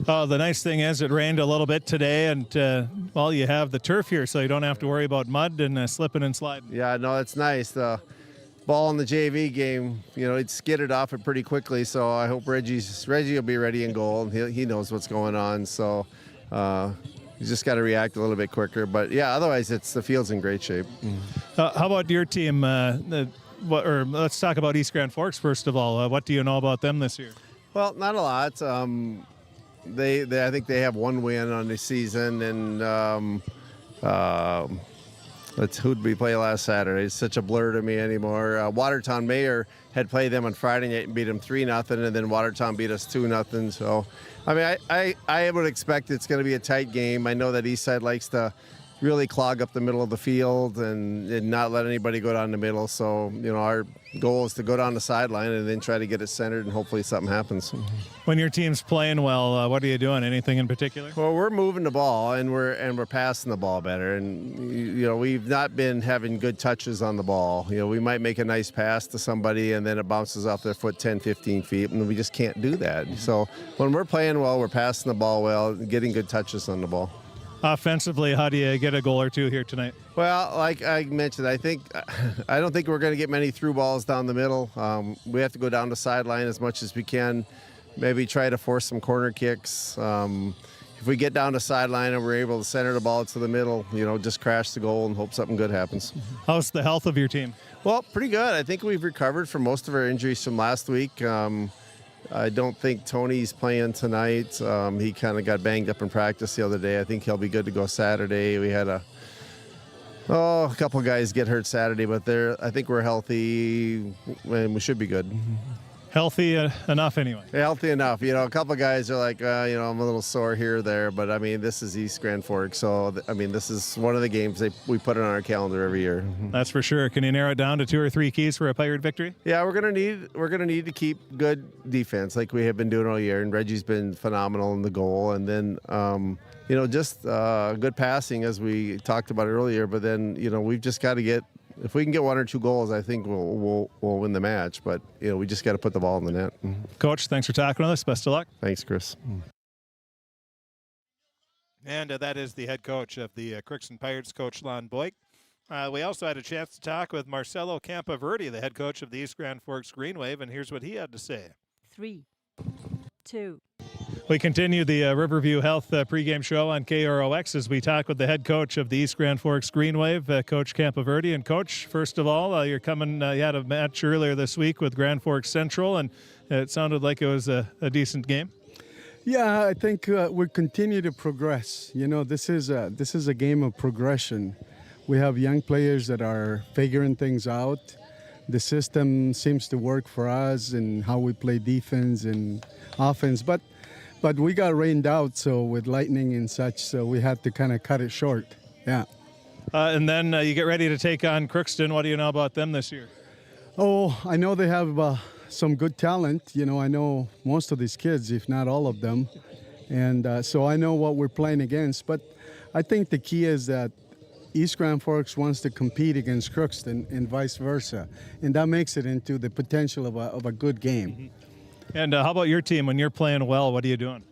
Oh, the nice thing is it rained a little bit today, and, you have the turf here, so you don't have to worry about mud and slipping and sliding. Yeah, no, it's nice. The ball in the JV game, it skidded off it pretty quickly, so I hope Reggie will be ready in goal, and he knows what's going on, so you just got to react a little bit quicker. But, yeah, otherwise the field's in great shape. How about your team? Let's talk about East Grand Forks, first of all. What do you know about them this year? Well, not a lot. I think they have 1 win on the season, and who did we play last Saturday? It's such a blur to me anymore. Watertown Mayor had played them on Friday night and beat them 3-0, and then Watertown beat us 2-0. So, I would expect it's going to be a tight game. I know that Eastside likes to really clog up the middle of the field and not let anybody go down the middle. So, our goal is to go down the sideline and then try to get it centered, and hopefully something happens. When your team's playing well, what are you doing? Anything in particular? Well, we're moving the ball, and we're passing the ball better. And, we've not been having good touches on the ball. We might make a nice pass to somebody, and then it bounces off their foot 10, 15 feet, and we just can't do that. So when we're playing well, we're passing the ball well, getting good touches on the ball. Offensively, how do you get a goal or two here tonight? Well, like I mentioned, I don't think we're going to get many through balls down the middle. We have to go down the sideline as much as we can, maybe try to force some corner kicks. If we get down the sideline and we're able to center the ball to the middle, just crash the goal and hope something good happens. How's the health of your team? Well, pretty good. I think we've recovered from most of our injuries from last week. I don't think Tony's playing tonight. He kind of got banged up in practice the other day. I think he'll be good to go Saturday. We had a couple guys get hurt Saturday, but I think we're healthy and we should be good. Healthy enough anyway. Healthy enough. A couple guys are like, I'm a little sore here or there, but I mean, this is East Grand Forks, so I mean, this is one of the games we put it on our calendar every year. That's for sure. Can you narrow it down to 2 or 3 keys for a Pirate victory? Yeah, we're gonna need to keep good defense like we have been doing all year, and Reggie's been phenomenal in the goal, and then just good passing as we talked about earlier. But then we've just got to get. If we can get 1 or 2 goals, I think we'll win the match. But we just got to put the ball in the net. Coach, thanks for talking with us. Best of luck. Thanks, Chris. And that is the head coach of the Crookston Pirates, Coach Lon Boyk. We also had a chance to talk with Marcelo Campaverde, the head coach of the East Grand Forks Green Wave, and here's what he had to say. 3, 2. We continue the Riverview Health pregame show on KROX as we talk with the head coach of the East Grand Forks Green Wave, Coach Campaverde. And Coach, first of all, you're coming. You had a match earlier this week with Grand Forks Central, and it sounded like it was a decent game. Yeah, I think we continue to progress. This is a game of progression. We have young players that are figuring things out. The system seems to work for us and how we play defense and offense, but we got rained out, so with lightning and such, so we had to kind of cut it short. Yeah. And then you get ready to take on Crookston. What do you know about them this year? Oh, I know they have some good talent. I know most of these kids, if not all of them. And so I know what we're playing against. But I think the key is that East Grand Forks wants to compete against Crookston and vice versa. And that makes it into the potential of a good game. Mm-hmm. And how about your team? When you're playing well, what are you doing?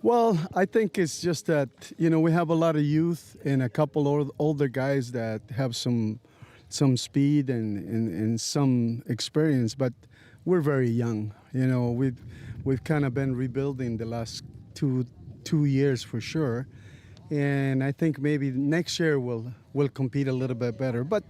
Well, I think it's just that, we have a lot of youth and a couple older guys that have some speed and some experience, but we're very young. We've kind of been rebuilding the last two years for sure. And I think maybe next year we'll compete a little bit better. But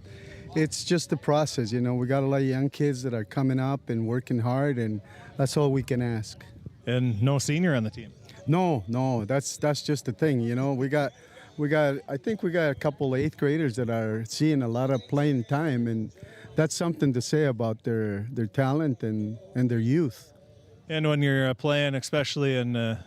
it's just a process, we got a lot of young kids that are coming up and working hard, and that's all we can ask. And no senior on the team? No, that's just the thing, I think we got a couple 8th graders that are seeing a lot of playing time, and that's something to say about their talent and their youth. And when you're playing, especially in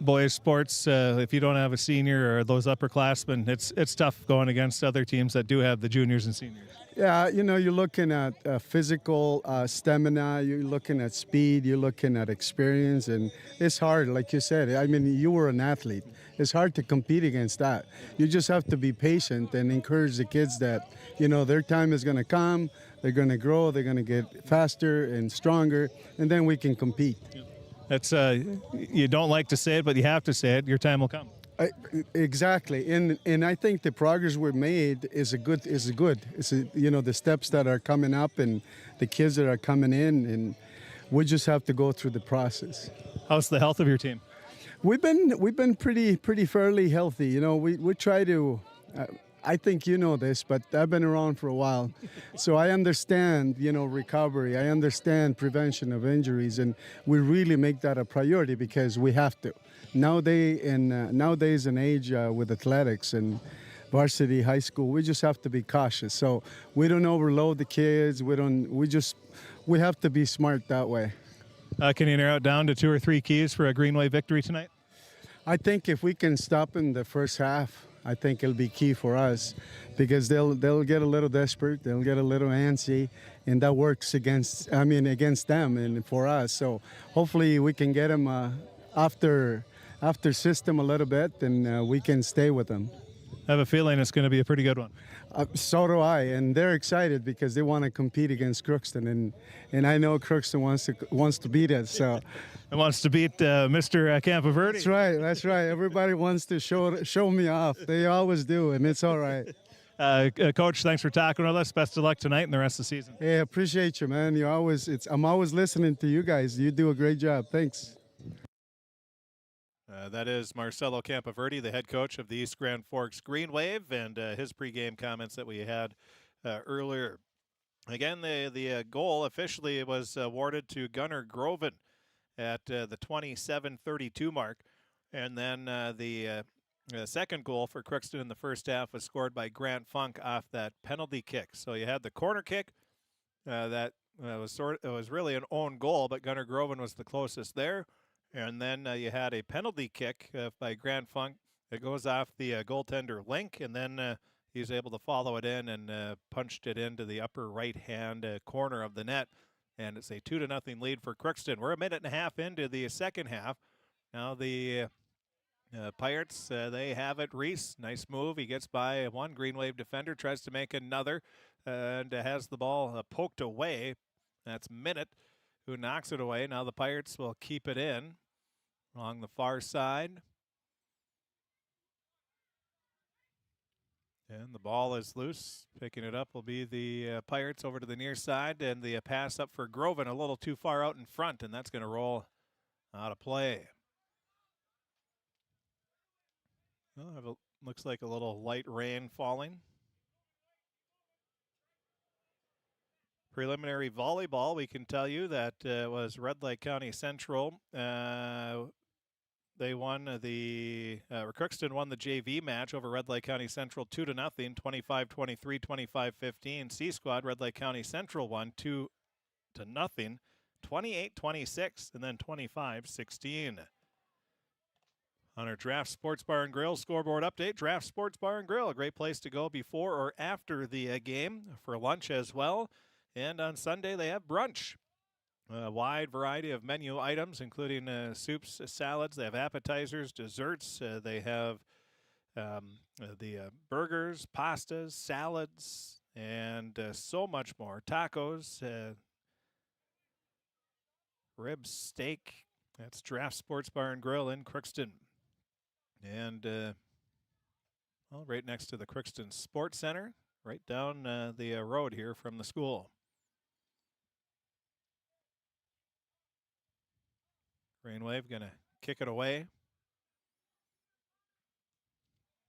boys sports, if you don't have a senior or those upperclassmen, it's tough going against other teams that do have the juniors and seniors. Yeah, you're looking at physical stamina, you're looking at speed, you're looking at experience, and it's hard, like you said. I mean, you were an athlete. It's hard to compete against that. You just have to be patient and encourage the kids that, their time is going to come, they're going to grow, they're going to get faster and stronger, and then we can compete. That's you don't like to say it, but you have to say it. Your time will come. Exactly, and I think the progress we've made is good. It's the steps that are coming up and the kids that are coming in, and we just have to go through the process. How's the health of your team? We've been pretty fairly healthy. We try to. I think you know this, but I've been around for a while, so I understand recovery. I understand prevention of injuries, and we really make that a priority because we have to. Nowadays in age with athletics and varsity high school, we just have to be cautious. So we don't overload the kids. We have to be smart that way. Can you narrow it down to 2 or 3 keys for a Greenway victory tonight? I think if we can stop in the first half, I think it'll be key for us because they'll get a little desperate, they'll get a little antsy, and that works against them and for us. So hopefully we can get them after system a little bit, and we can stay with them. I have a feeling it's going to be a pretty good one. So do I, and they're excited because they want to compete against Crookston, and I know Crookston wants to beat us. So it wants to beat Mr. Campaverde. That's right. Everybody wants to show me off. They always do, and it's all right. Coach, thanks for talking with us. Best of luck tonight and the rest of the season. Yeah, appreciate you, man. I'm always listening to you guys. You do a great job. Thanks. That is Marcelo Campaverde, the head coach of the East Grand Forks Green Wave, and his pregame comments that we had earlier. Again, the goal officially was awarded to Gunnar Groven at the 27-32 mark. And then the second goal for Crookston in the first half was scored by Grant Funk off that penalty kick. So you had the corner kick that it was really an own goal, but Gunnar Groven was the closest there. And then you had a penalty kick by Grant Funk. It goes off the goaltender Link, and then he's able to follow it in and punched it into the upper right-hand corner of the net. And it's a 2-0 lead for Crookston. We're a minute and a half into the second half. Now the Pirates, they have it. Reese, nice move. He gets by one Green Wave defender, tries to make another, and has the ball poked away. That's Minute who knocks it away. Now the Pirates will keep it in along the far side. And the ball is loose. Picking it up will be the Pirates over to the near side. And the pass up for Groven a little too far out in front. And that's going to roll out of play. Well, looks like a little light rain falling. Preliminary volleyball, we can tell you that was Red Lake County Central. They won Crookston won the JV match over Red Lake County Central 2-0, 25-23, 25-15. C Squad, Red Lake County Central won 2-0, 28-26, and then 25-16. On our Draft Sports Bar and Grill scoreboard update, Draft Sports Bar and Grill, a great place to go before or after the game for lunch as well. And on Sunday, they have brunch. A wide variety of menu items, including soups, salads. They have appetizers, desserts. They have the burgers, pastas, salads, and so much more. Tacos, ribs, steak. That's Draft Sports Bar and Grill in Crookston. And right next to the Crookston Sports Center, right down the road here from the school. Rainwave going to kick it away.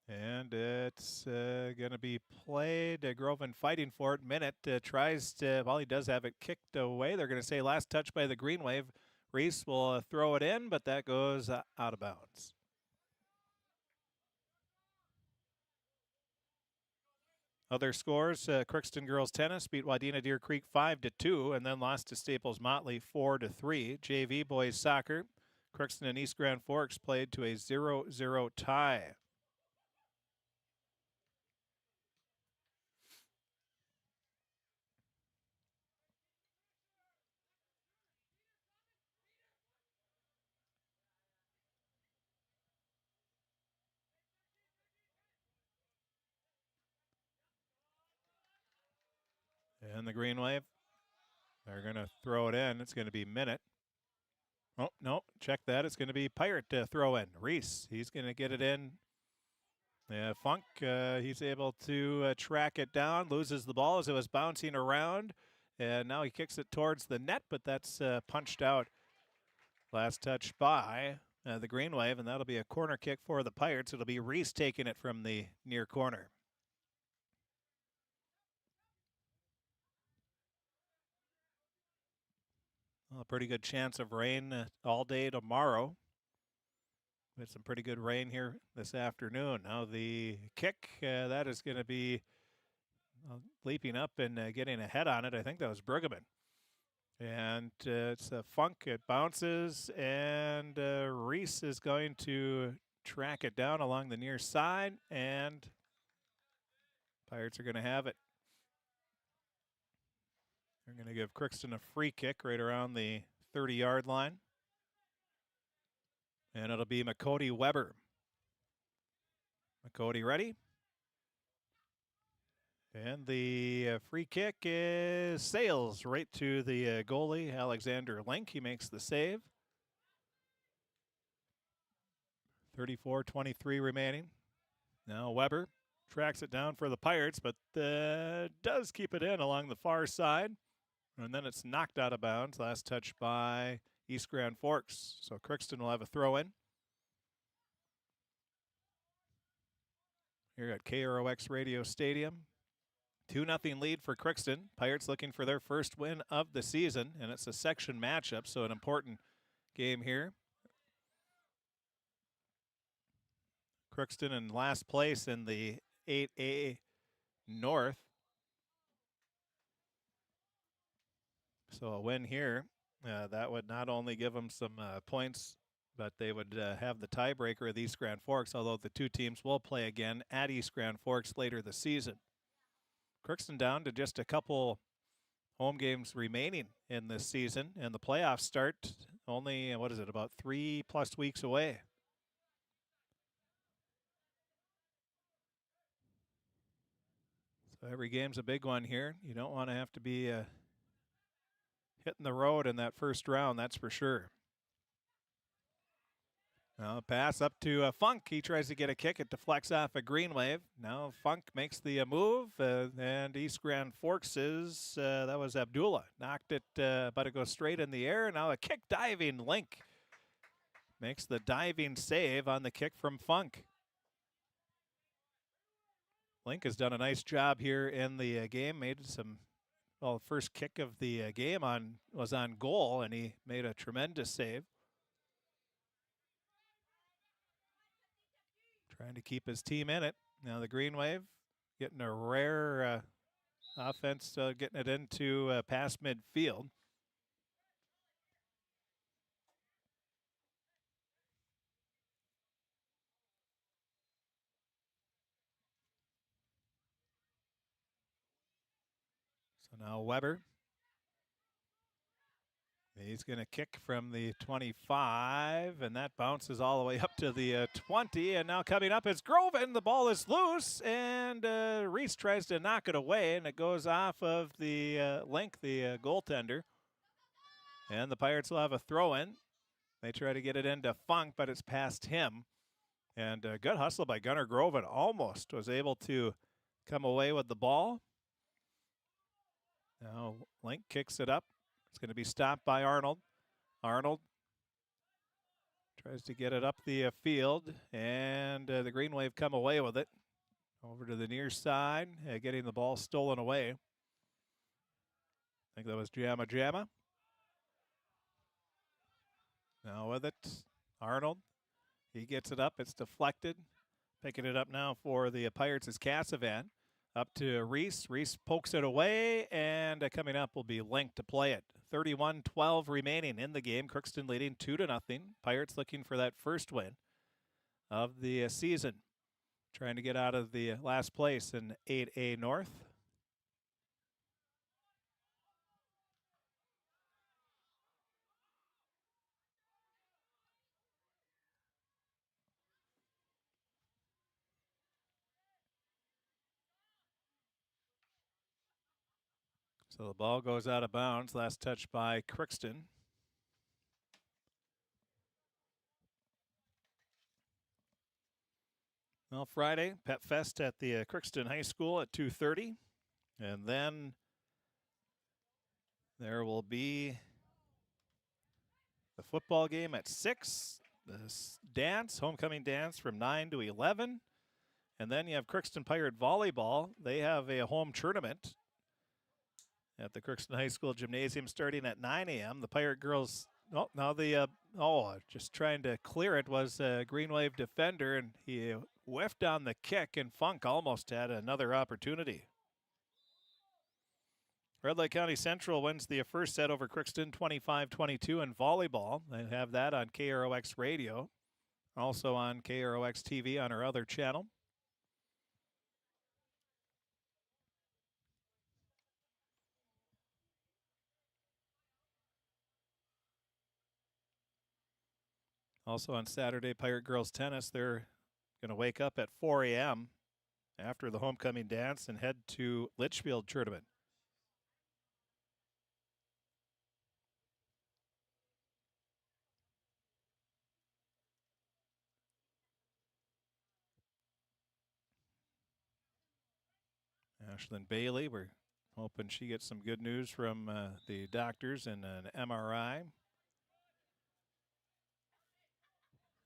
And it's going to be played. Groven fighting for it. Minute tries to, well, he does have it kicked away. They're going to say last touch by the Green Wave. Reese will throw it in, but that goes out of bounds. Other scores, Crookston Girls Tennis beat Wadena Deer Creek 5-2 and then lost to Staples Motley 4-3. JV Boys Soccer, Crookston and East Grand Forks played to a 0-0 tie. And the Green Wave, they're going to throw it in. It's going to be Minute. Oh, no, check that. It's going to be Pirate throw in. Reese, he's going to get it in. Funk, he's able to track it down, loses the ball as it was bouncing around. And now he kicks it towards the net, but that's punched out. Last touch by the Green Wave, and that'll be a corner kick for the Pirates. It'll be Reese taking it from the near corner. Well, a pretty good chance of rain all day tomorrow. We had some pretty good rain here this afternoon. Now the kick, that is going to be leaping up and getting ahead on it. I think that was Brueggemann. And it's a Funk. It bounces, and Reese is going to track it down along the near side, and Pirates are going to have it. They're going to give Crookston a free kick right around the 30-yard line. And it'll be McCody Weber. McCody ready. And the free kick sails right to the goalie, Alexander Link. He makes the save. 34-23 remaining. Now Weber tracks it down for the Pirates, but does keep it in along the far side. And then it's knocked out of bounds. Last touch by East Grand Forks. So Crookston will have a throw in. Here at KROX Radio Stadium. 2-0 lead for Crookston. Pirates looking for their first win of the season, and it's a section matchup, so an important game here. Crookston in last place in the 8A North. So a win here, that would not only give them some points, but they would have the tiebreaker of East Grand Forks, although the two teams will play again at East Grand Forks later this season. Crookston down to just a couple home games remaining in this season, and the playoffs start only, about 3+ weeks away. So every game's a big one here. You don't want to have to be hitting the road in that first round, that's for sure. Now pass up to Funk. He tries to get a kick. It deflects off a green wave. Now Funk makes the move, and East Grand Forks is, that was Abdullah. Knocked it, but it goes straight in the air. Now a kick diving Link makes the diving save on the kick from Funk. Link has done a nice job here in the game. Made some, the first kick of the game was on goal, and he made a tremendous save. Trying to keep his team in it. Now the Green Wave getting a rare offense, getting it into past midfield. So now Weber. He's going to kick from the 25, and that bounces all the way up to the 20. And now coming up is Groven. The ball is loose, and Reese tries to knock it away, and it goes off of the Link, the goaltender. And the Pirates will have a throw-in. They try to get it into Funk, but it's past him. And good hustle by Gunnar Groven. Almost was able to come away with the ball. Now Link kicks it up. It's going to be stopped by Arnold. Arnold tries to get it up the field, and the Green Wave come away with it. Over to the near side, getting the ball stolen away. I think that was Jamma Jamma. Now with it, Arnold. He gets it up. It's deflected. Picking it up now for the Pirates is Cassavan. Up to Reese. Reese pokes it away, and coming up will be Link to play it. 31-12 remaining in the game. Crookston leading 2-0. Pirates looking for that first win of the season. Trying to get out of the last place in 8A North. So the ball goes out of bounds. Last touch by Crookston. Well, Friday, Pet Fest at the Crookston High School at 2:30. And then there will be the football game at 6. The dance, homecoming dance from 9 to 11. And then you have Crookston Pirate Volleyball. They have a home tournament at the Crookston High School Gymnasium starting at 9 a.m. The Pirate girls, just trying to clear it was a Green Wave defender, and he whiffed on the kick, and Funk almost had another opportunity. Red Lake County Central wins the first set over Crookston 25-22 in volleyball. They have that on KROX radio, also on KROX TV on our other channel. Also on Saturday, Pirate Girls Tennis, they're going to wake up at 4 a.m. after the homecoming dance and head to Litchfield tournament. Ashlyn Bailey, we're hoping she gets some good news from the doctors and an MRI.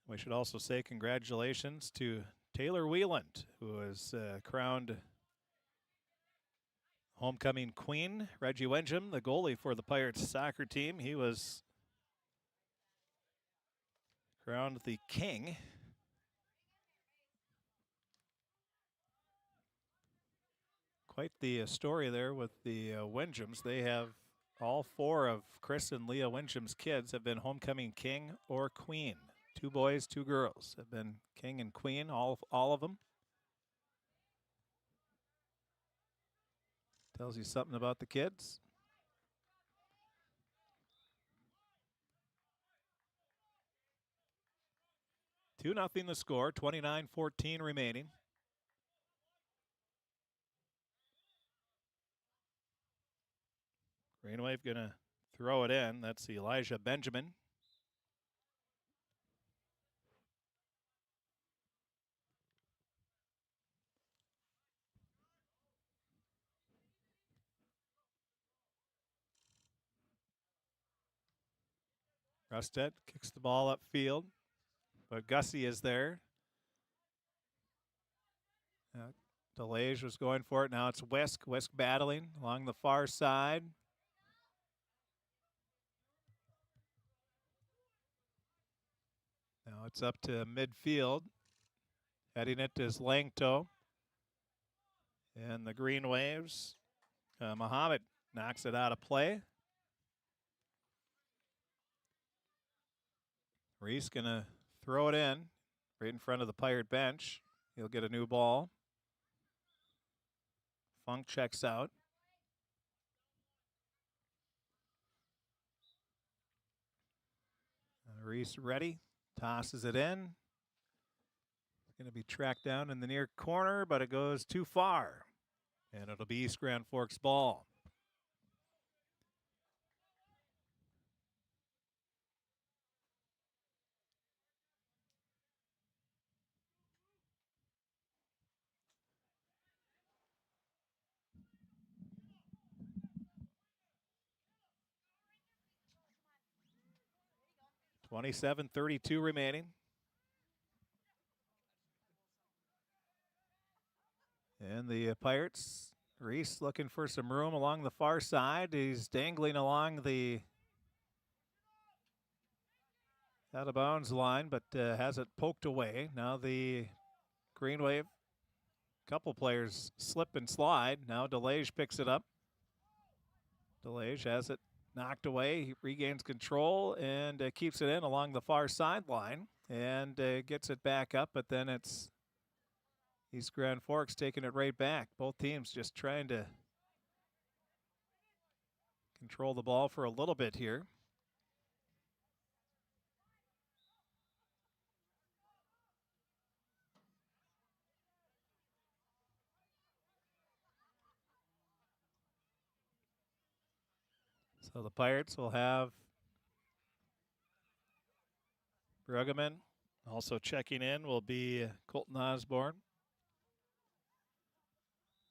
We should also say congratulations to Taylor Wieland, who was crowned homecoming queen. Reggie Wenjum, the goalie for the Pirates soccer team, he was crowned the king. Quite the story there with the Wingems. They have all 4 of Chris and Leah Wingem's kids have been homecoming king or queen. 2 boys, 2 girls have been king and queen, all of them. Tells you something about the kids. Two nothing the score, 29-14 remaining. Green Wave gonna throw it in. That's Elijah Benjamin. Rusted kicks the ball upfield, but Gussie is there. DeLage was going for it. Now it's Wisk. Wisk battling along the far side. Now it's up to midfield. Heading it is Langto. And the Green Waves. Muhammad knocks it out of play. Reese gonna throw it in right in front of the Pirate bench. He'll get a new ball. Funk checks out. Reese ready, tosses it in. Going to be tracked down in the near corner, but it goes too far. And it'll be East Grand Forks ball. .27:32 remaining. And the Pirates, Reese looking for some room along the far side. He's dangling along the out of bounds line, but has it poked away. Now the Green Wave, couple players slip and slide. Now DeLage picks it up. DeLage has it knocked away. He regains control and keeps it in along the far sideline and gets it back up, but then it's East Grand Forks taking it right back. Both teams just trying to control the ball for a little bit here. So the Pirates will have Bruggeman. Also checking in will be Colton Osborne.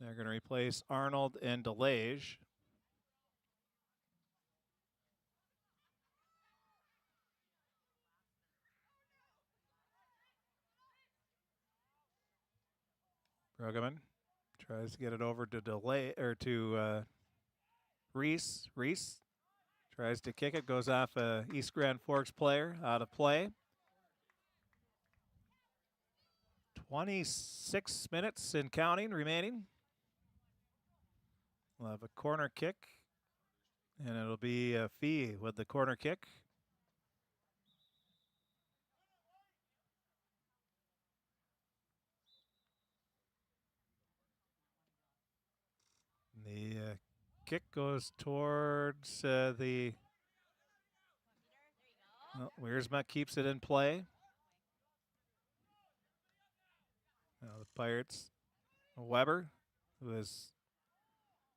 They're going to replace Arnold and DeLage. Bruggeman tries to get it over to Reese. Reese tries to kick it, goes off a East Grand Forks player, out of play. 26 minutes and counting remaining. We'll have a corner kick, and it'll be a Fee with the corner kick. The kick goes towards the... Oh, Wiersma keeps it in play. Now the Pirates, Weber, who is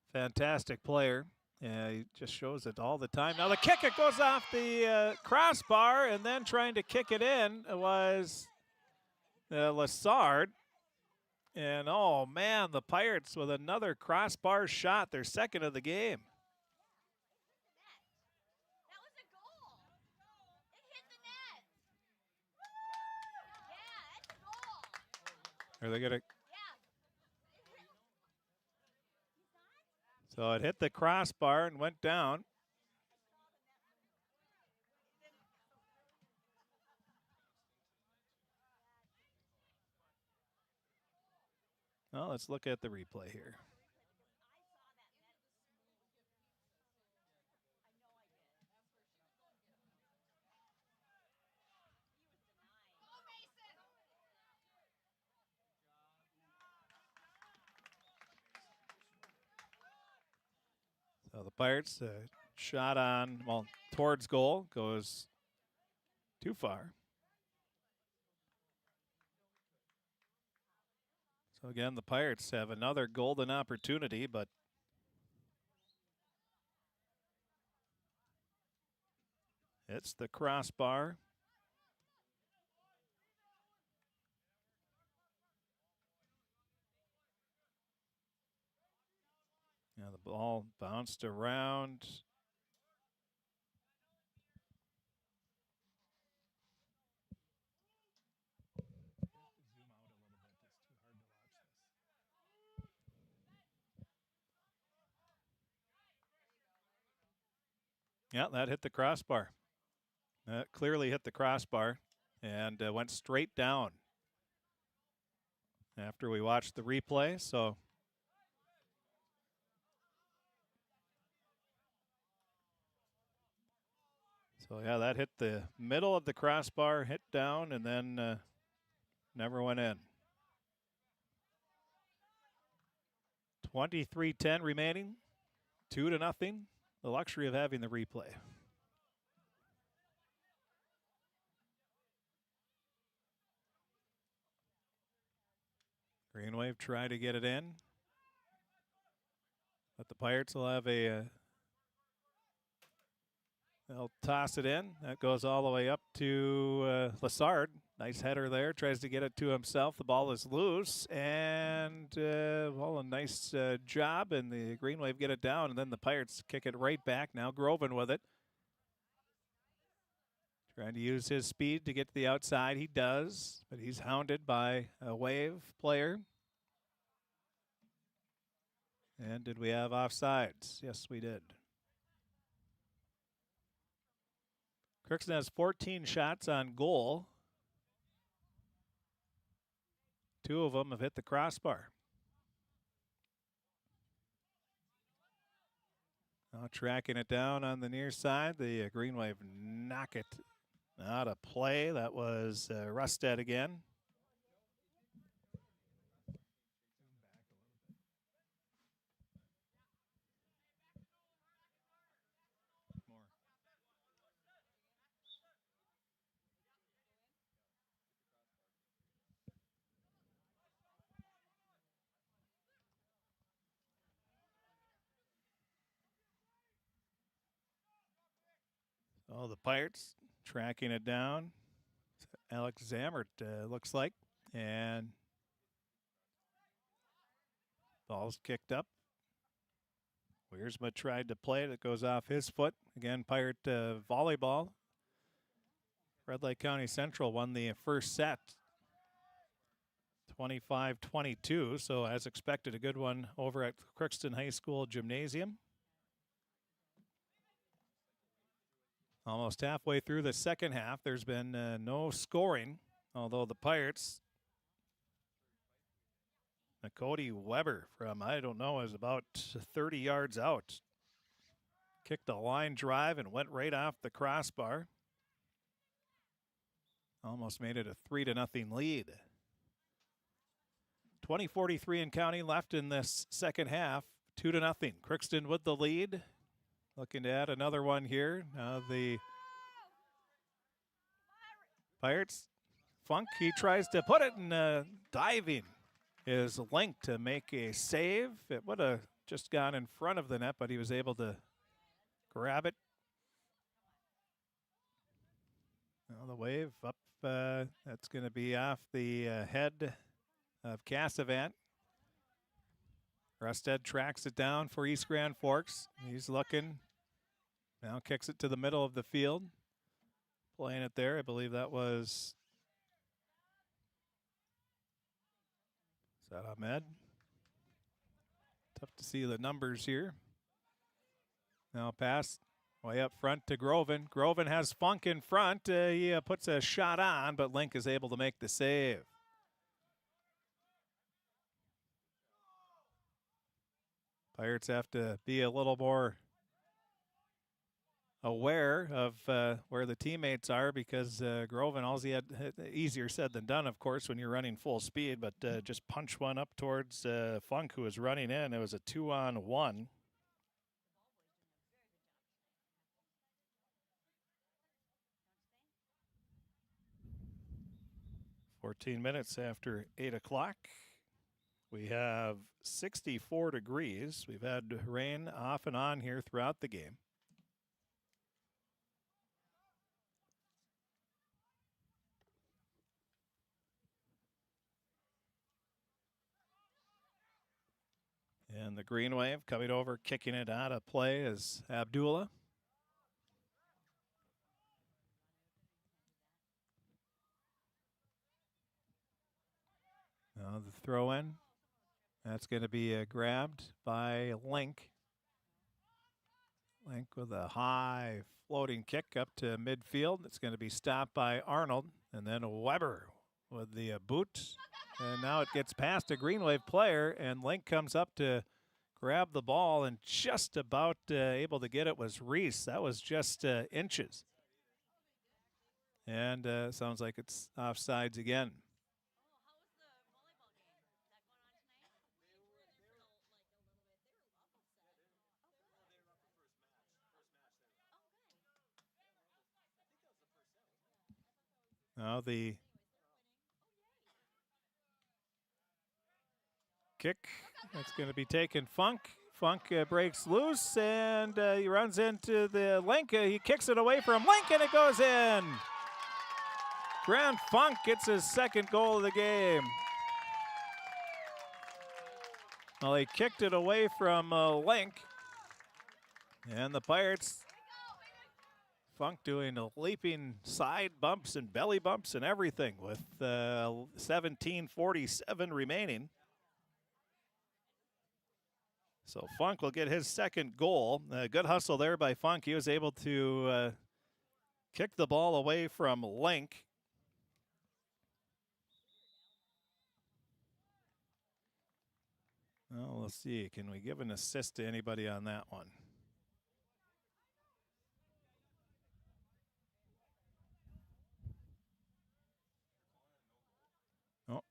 a fantastic player. He just shows it all the time. Now the kick, it goes off the crossbar, and then trying to kick it in was Lassard. And oh man, the Pirates with another crossbar shot, their second of the game. That was a goal. It hit the net. Yeah, that's a goal. Are they gonna? Yeah. So it hit the crossbar and went down. let's look at the replay here. So the Pirates shot on, well, towards goal, goes too far. So again, the Pirates have another golden opportunity, but it's the crossbar. Yeah, the ball bounced around. Yeah, that hit the crossbar. That clearly hit the crossbar and went straight down after we watched the replay. So yeah, that hit the middle of the crossbar, hit down, and then never went in. 23-10 remaining, 2-0. The luxury of having the replay. Green Wave tried to get it in, but the Pirates will have they'll toss it in. That goes all the way up to Lassard. Nice header there. Tries to get it to himself. The ball is loose, and well, a nice job, and the Green Wave get it down, and then the Pirates kick it right back. Now Groven with it. Trying to use his speed to get to the outside. He does, but he's hounded by a Wave player. And did we have offsides? Yes, we did. Crookston has 14 shots on goal. 2 of them have hit the crossbar. Now tracking it down on the near side. The Green Wave knock it out of play. That was Rusted again. Oh, the Pirates tracking it down. Alex Zammert looks like. And ball's kicked up. Wiersma tried to play it. It goes off his foot. Again, Pirate volleyball. Red Lake County Central won the first set. 25-22. So as expected, a good one over at Crookston High School Gymnasium. Almost halfway through the second half, there's been no scoring, although the Pirates, Cody Weber from, I don't know, is about 30 yards out. Kicked a line drive and went right off the crossbar. Almost made it a 3-0 lead. 20:43 in counting left in this second half, 2-0. Crookston with the lead. Looking to add another one here. Now the Pirates, Funk, he tries to put it in diving. Is linked to make a save. It would have just gone in front of the net, but he was able to grab it. Now the Wave up, that's going to be off the head of Cassavant. Rusted tracks it down for East Grand Forks. He's looking. Now kicks it to the middle of the field. Playing it there. I believe that was Ahmed. Tough to see the numbers here. Now pass way up front to Groven. Groven has Funk in front. He puts a shot on, but Link is able to make the save. Pirates have to be a little more aware of where the teammates are because Groven, all he had, easier said than done, of course, when you're running full speed, but just punch one up towards Funk, who was running in. It was a 2-on-1. 14 minutes after 8 o'clock. We have 64 degrees. We've had rain off and on here throughout the game. And the Green Wave coming over, kicking it out of play is Abdullah. Now the throw in. That's going to be grabbed by Link. Link with a high floating kick up to midfield. It's going to be stopped by Arnold. And then Weber with the boot. And now it gets past a Green Wave player. And Link comes up to grab the ball. And just about able to get it was Reese. That was just inches. And sounds like it's offsides again. Now the kick, that's going to be taken. Funk breaks loose and he runs into the Link. He kicks it away from Link and it goes in. Grant Funk gets his second goal of the game. Well, he kicked it away from Link. And the Pirates, Funk doing leaping side bumps and belly bumps and everything with 17:47 remaining. So Funk will get his second goal. Good hustle there by Funk. He was able to kick the ball away from Link. Well, let's see. Can we give an assist to anybody on that one? Oh.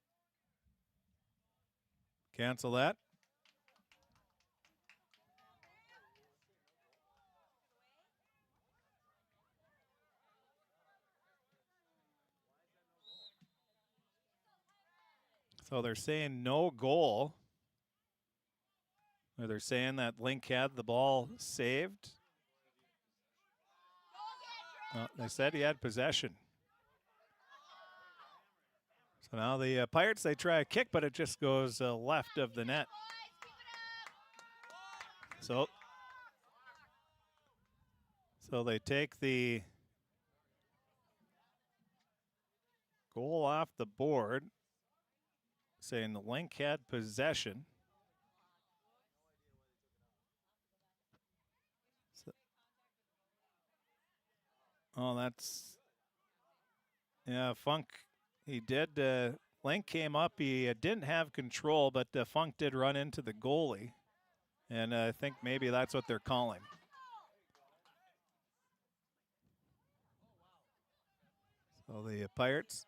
Cancel that. So they're saying no goal. Or they're saying that Link had the ball saved. Well, they said he had possession. So now the Pirates, they try a kick, but it just goes left of the net. So they take the goal off the board, saying the Link had possession. Oh, that's, yeah, Funk, he did, Link came up, he didn't have control, but Funk did run into the goalie, and I think maybe that's what they're calling. So the Pirates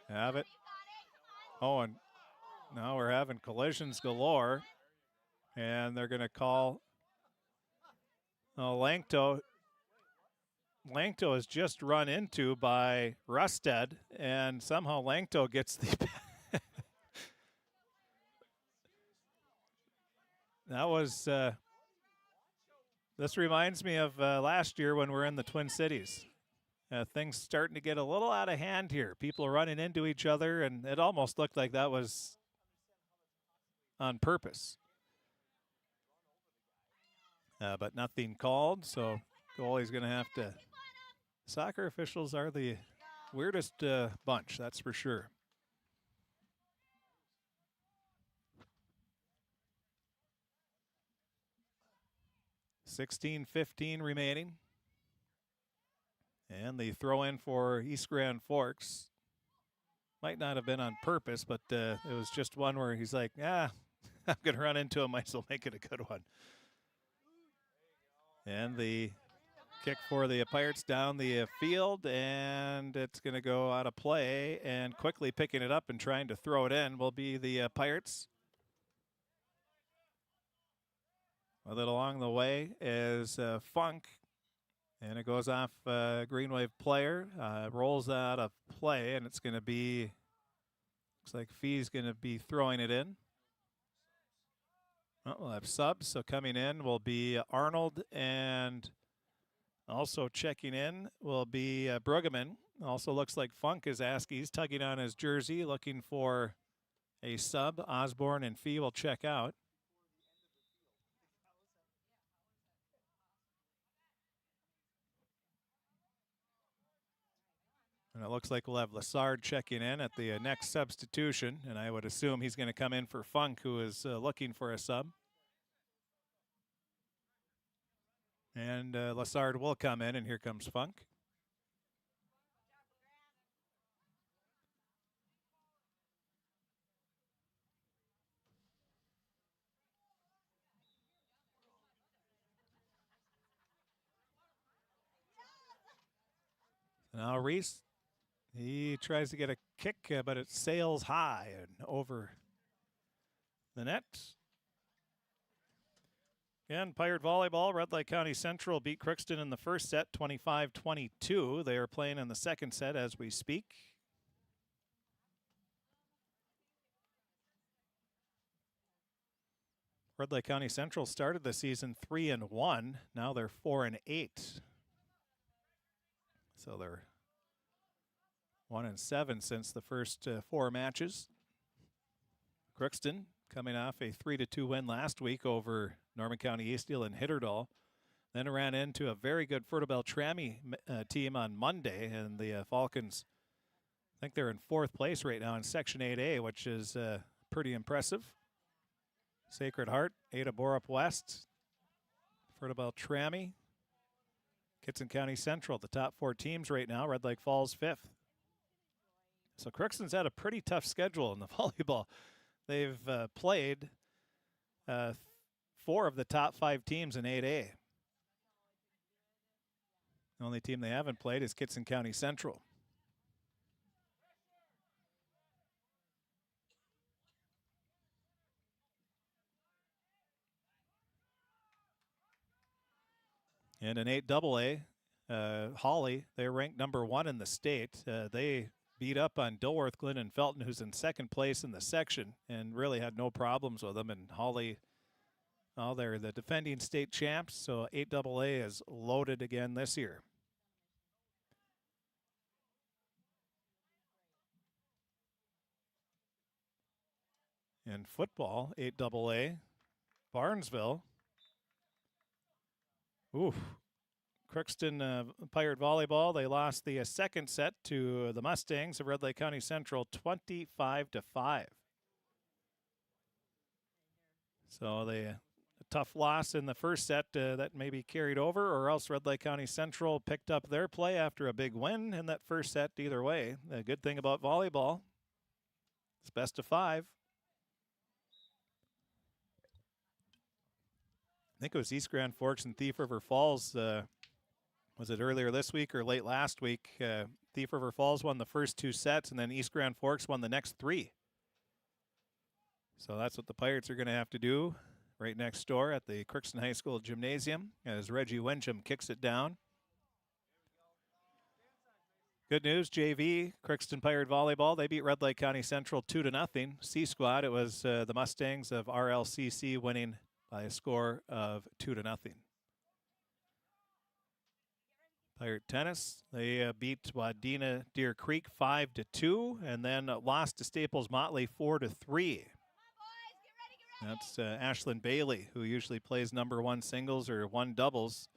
have it. Oh, and now we're having collisions galore, and they're going to call Langto is just run into by Rusted, and somehow Langto gets the. That was. This reminds me of last year when we're in the Twin Cities. Things starting to get a little out of hand here. People are running into each other, and it almost looked like that was on purpose. But nothing called, so goalie's going to have to. Soccer officials are the weirdest bunch, that's for sure. $16:15 remaining. And the throw in for East Grand Forks. Might not have been on purpose, but it was just one where he's like, I'm going to run into him. Might as well make it a good one. And the kick for the Pirates down the field, and it's going to go out of play. And quickly picking it up and trying to throw it in will be the Pirates. With it along the way is Funk. And it goes off Green Wave player, rolls out of play, and it's going to be, looks like Fee's going to be throwing it in. Oh, we'll have subs, so coming in will be Arnold, and also checking in will be Brueggemann. Also looks like Funk is asking, he's tugging on his jersey, looking for a sub. Osborne and Fee will check out. And it looks like we'll have Lassard checking in at the next substitution, and I would assume he's going to come in for Funk, who is looking for a sub. And Lassard will come in, and here comes Funk. Now Reese, he tries to get a kick, but it sails high and over the net. Again, Pirate volleyball, Red Lake County Central beat Crookston in the first set, 25-22. They are playing in the second set as we speak. Red Lake County Central started the season 3-1. Now they're 4-8. So they're 1-7 since the first 4 matches. Crookston coming off a 3-2 win last week over Norman County Eastdale and Hitterdal. Then ran into a very good Fertile Beltrami team on Monday, and the Falcons, I think they're in 4th place right now in Section 8A, which is pretty impressive. Sacred Heart, Ada Borup West, Fertile Beltrami, Kitson County Central, the top 4 teams right now. Red Lake Falls 5th. So Crookston's had a pretty tough schedule in the volleyball. They've played 4 of the top 5 teams in 8A. The only team they haven't played is Kitson County Central. And in 8AA, Hawley, they're ranked number 1 in the state. They beat up on Dilworth, Glenn, and Felton, who's in 2nd place in the section, and really had no problems with them. And Hawley, they're the defending state champs, so 8AA is loaded again this year. In football, 8AA, Barnesville. Oof. Crookston Pirate volleyball, they lost the second set to the Mustangs of Red Lake County Central 25-5. So a tough loss in the first set that maybe carried over, or else Red Lake County Central picked up their play after a big win in that first set. Either way, the good thing about volleyball, it's best of 5. I think it was East Grand Forks and Thief River Falls. Was it earlier this week or late last week? Thief River Falls won the first 2 sets, and then East Grand Forks won the next 3. So that's what the Pirates are going to have to do right next door at the Crookston High School Gymnasium as Reggie Wincham kicks it down. Good news, JV, Crookston Pirate Volleyball, they beat Red Lake County Central 2-0. C Squad, it was the Mustangs of RLCC winning by a score of 2-0. Pirate Tennis, they beat Wadena Deer Creek 5-2, and then lost to Staples Motley 4-3. That's Ashlyn Bailey, who usually plays number 1 singles or 1 doubles,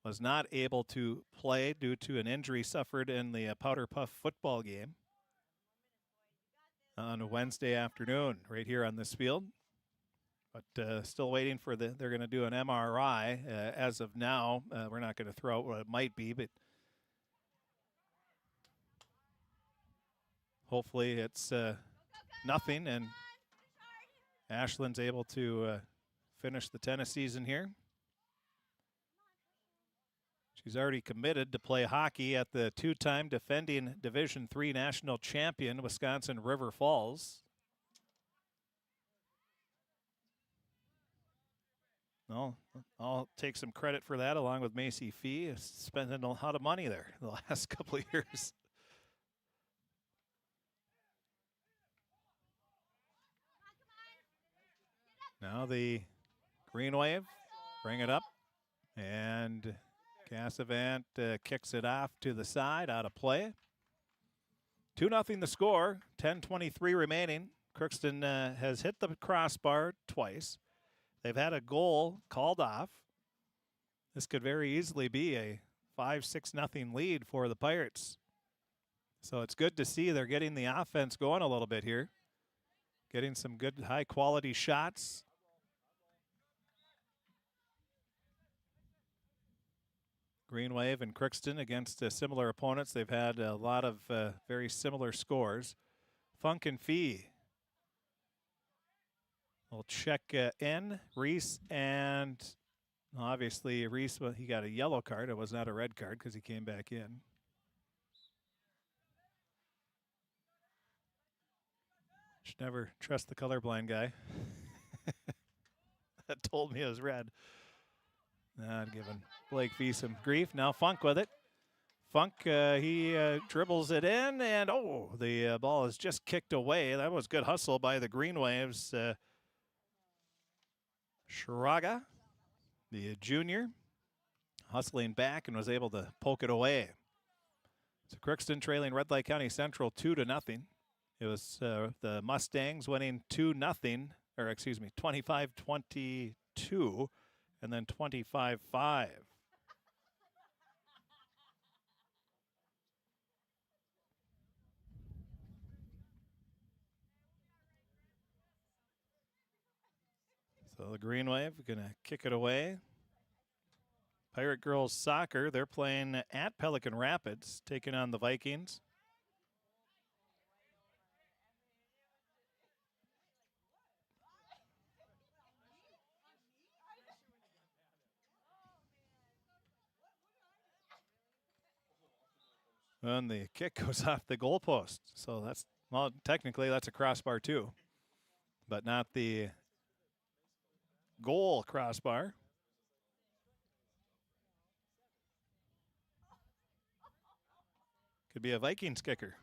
was not able to play due to an injury suffered in the Powder Puff football game on Wednesday afternoon right here on this field. But still waiting for they're going to do an MRI. As of now, we're not going to throw out what it might be, but hopefully it's nothing, and Ashland's able to finish the tennis season here. She's already committed to play hockey at the two-time defending Division III national champion, Wisconsin River Falls. No, I'll take some credit for that, along with Macy Fee, spending a lot of money there the last couple of years. Now the Green Wave, bring it up, and Cassavant kicks it off to the side, out of play. 2-0 the score, 10:23 remaining. Crookston has hit the crossbar twice. They've had a goal called off. This could very easily be a 5-6-0 lead for the Pirates. So it's good to see they're getting the offense going a little bit here. Getting some good high-quality shots. Green Wave and Crookston against similar opponents. They've had a lot of very similar scores. Funk and Fee. We'll check in. Reese, and obviously Reese, well, he got a yellow card. It was not a red card because he came back in. Should never trust the colorblind guy. That told me it was red. Not giving Blake Fee some grief. Now Funk with it. Funk, he dribbles it in, and the ball is just kicked away. That was good hustle by the Green Waves. Shraga, the junior, hustling back and was able to poke it away. So Crookston trailing Red Lake County Central 2-0. It was the Mustangs winning 2-0, or excuse me, 25-22, and then 25-5. So the Green Wave going to kick it away. Pirate Girls Soccer, they're playing at Pelican Rapids, taking on the Vikings. And the kick goes off the goalpost. So that's, well, technically that's a crossbar too, but not the goal crossbar. Could be a Vikings kicker.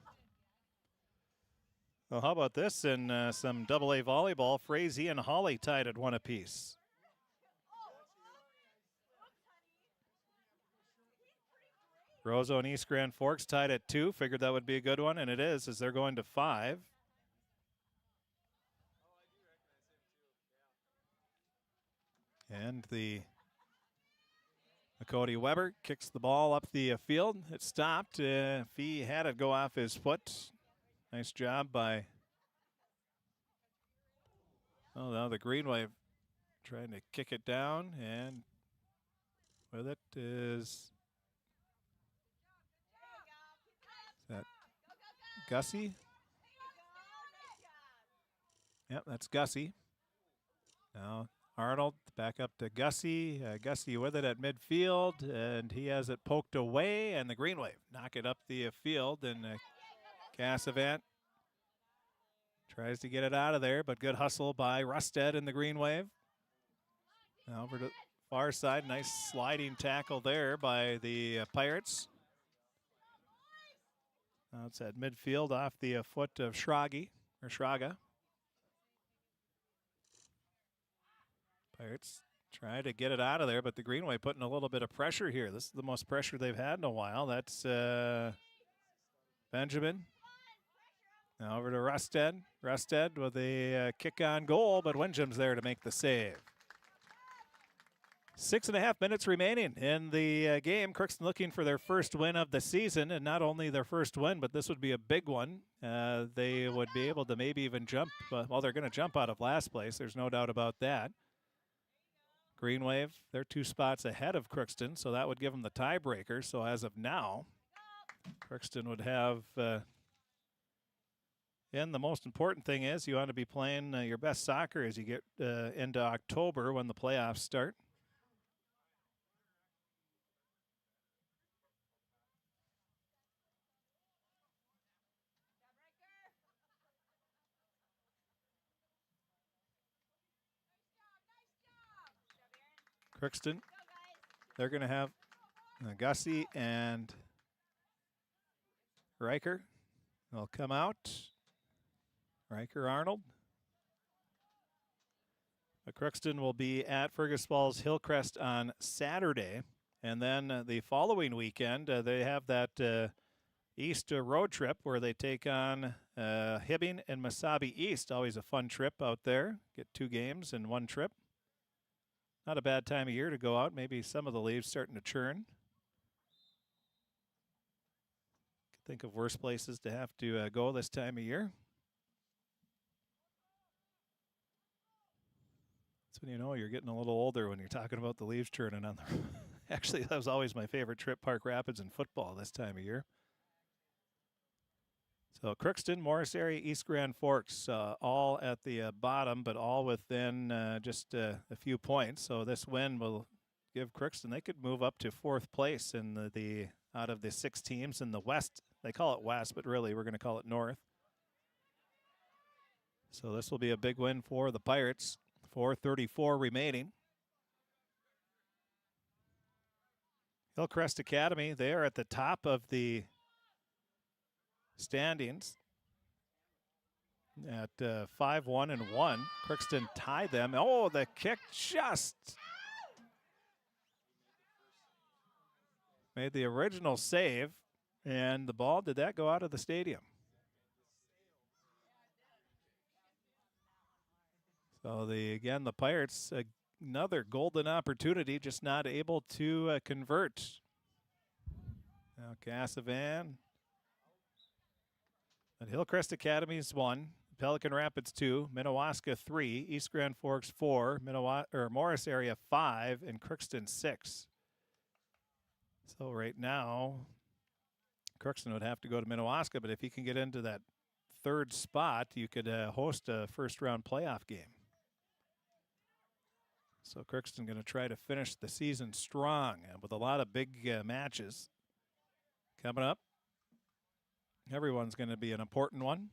Well, how about this in some AA volleyball? Frazee and Hawley tied at 1 apiece. Roseau and East Grand Forks tied at 2. Figured that would be a good one, and it is, as they're going to 5. And the Cody Weber kicks the ball up the field. It stopped. Fee had it go off his foot. Nice job by, now the Green Wave trying to kick it down, and with it is that Gussie? Yep, that's Gussie. Now Arnold back up to Gussie. Gussie with it at midfield, and he has it poked away, and the Green Wave knock it up the field, and Cassavant tries to get it out of there, but good hustle by Rusted in the Green Wave. Now over to the far side, nice sliding tackle there by the Pirates. Now it's at midfield off the foot of Shraga. Pirates try to get it out of there, but the Green Wave putting a little bit of pressure here. This is the most pressure they've had in a while. That's Benjamin. Now over to Rusted. Rusted with a kick on goal, but Windjam's there to make the save. 6.5 minutes remaining in the game. Crookston looking for their first win of the season, and not only their first win, but this would be a big one. They would be able to maybe even jump. Well, they're going to jump out of last place. There's no doubt about that. Green Wave, they're 2 spots ahead of Crookston, so that would give them the tiebreaker. So as of now, Crookston would have And the most important thing is you want to be playing your best soccer as you get into October when the playoffs start. Crookston, they're going to have Gussie and Riker. They'll come out. Riker Arnold. Crookston will be at Fergus Falls Hillcrest on Saturday. And then the following weekend, they have that East road trip where they take on Hibbing and Mesabi East. Always a fun trip out there. Get 2 games in one trip. Not a bad time of year to go out. Maybe some of the leaves starting to churn. Think of worse places to have to go this time of year. That's when you know you're getting a little older, when you're talking about the leaves churning on the. Actually, that was always my favorite trip, Park Rapids and football this time of year. So Crookston, Morris area, East Grand Forks, all at the bottom, but all within just a few points. So this win will give Crookston, they could move up to 4th place in the out of the 6 teams in the West. They call it West, but really we're going to call it North. So this will be a big win for the Pirates. 4:34 remaining. Hillcrest Academy, they are at the top of the standings at 5-1-1. Crookston tied them. Oh, the kick just made the original save, and the ball, did that go out of the stadium? So the Pirates, another golden opportunity, just not able to convert. Now Cassavan. And Hillcrest Academy's 1, Pelican Rapids 2, Minnewaska 3, East Grand Forks 4, Morris area 5, and Crookston 6. So right now, Crookston would have to go to Minnewaska, but if he can get into that 3rd spot, you could host a first-round playoff game. So Crookston going to try to finish the season strong with a lot of big matches coming up. Everyone's going to be an important one.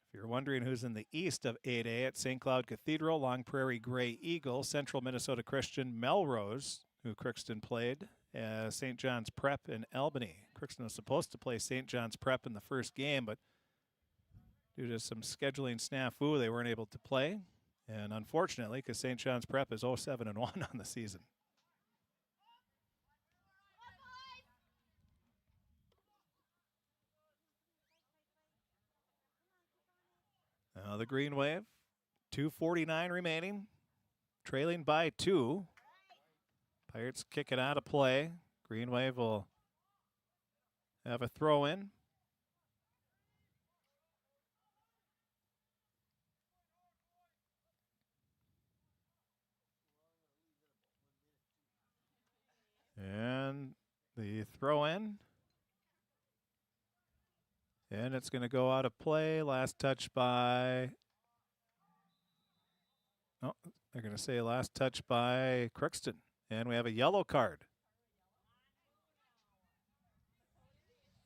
If you're wondering who's in the east of 8A, at St. Cloud Cathedral, Long Prairie Gray Eagle, Central Minnesota Christian, Melrose, who Crookston played, St. John's Prep in Albany. Crookston was supposed to play St. John's Prep in the first game, but due to some scheduling snafu, they weren't able to play. And unfortunately, because St. John's Prep is 0-7-1 on the season. Now the Green Wave, 2:49 remaining, trailing by 2. Pirates kick it out of play. Green Wave will have a throw in. And the throw in. And it's going to go out of play. Last touch by. Oh, they're going to say last touch by Crookston. And we have a yellow card.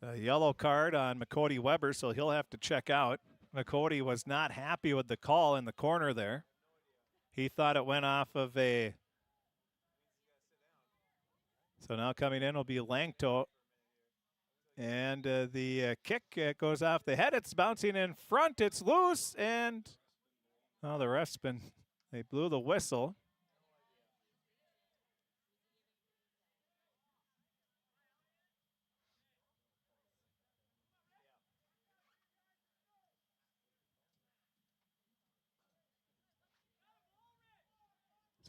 A yellow card on McCody Weber, so he'll have to check out. McCody was not happy with the call in the corner there. He thought it went off of a. So now coming in will be Langto. And the kick goes off the head. It's bouncing in front. It's loose. And well, the ref's they blew the whistle.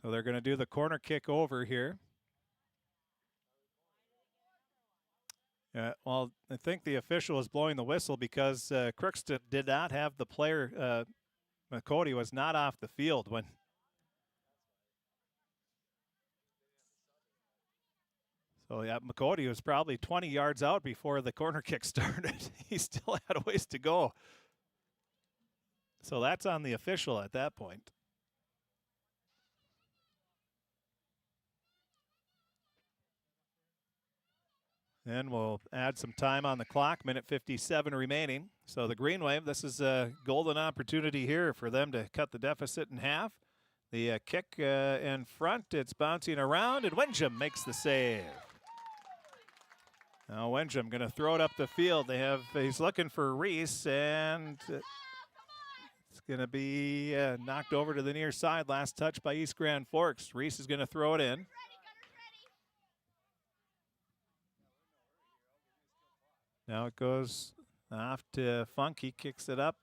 So they're going to do the corner kick over here. Well, I think the official is blowing the whistle because Crookston did not have the player. McCody was not off the field when. So, yeah, McCody was probably 20 yards out before the corner kick started. He still had a ways to go. So that's on the official at that point. And we'll add some time on the clock, minute 57 remaining. So the Green Wave, this is a golden opportunity here for them to cut the deficit in half. The kick in front, it's bouncing around, and Wenjum makes the save. Now Wenjum going to throw it up the field. He's looking for Reese, and it's going to be knocked over to the near side. Last touch by East Grand Forks. Reese is going to throw it in. Now it goes off to Funk. He kicks it up.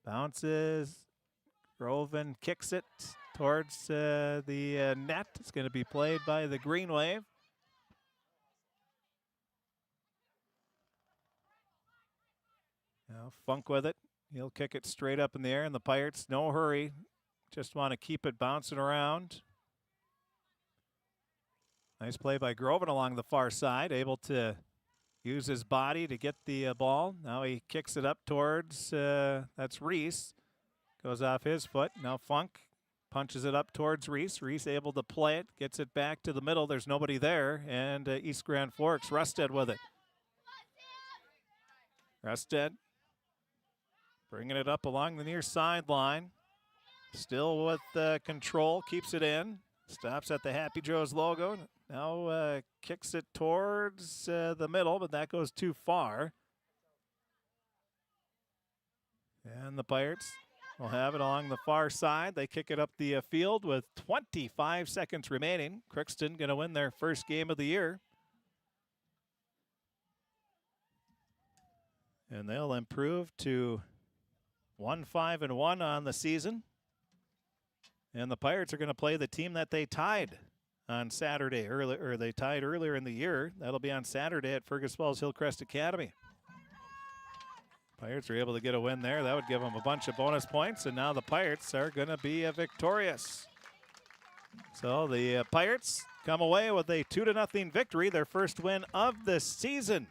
Bounces. Groven kicks it towards the net. It's going to be played by the Green Wave. Now Funk with it. He'll kick it straight up in the air, and the Pirates, no hurry. Just want to keep it bouncing around. Nice play by Groven along the far side, able to use his body to get the ball. Now he kicks it up towards, that's Reese. Goes off his foot. Now Funk punches it up towards Reese. Reese able to play it, gets it back to the middle. There's nobody there, and East Grand Forks, Rusted with it. Rusted bringing it up along the near sideline. Still with control, keeps it in. Stops at the Happy Joe's logo. Now kicks it towards the middle, but that goes too far. And the Pirates will have it along the far side. They kick it up the field with 25 seconds remaining. Crookston going to win their first game of the year. And they'll improve to 1-5-1 on the season. And the Pirates are going to play the team that they tied on Saturday, they tied earlier in the year. That'll be on Saturday at Fergus Falls Hillcrest Academy. Pirates are able to get a win there. That would give them a bunch of bonus points, and now the Pirates are going to be victorious. So the Pirates come away with a 2-0 victory, their first win of the season.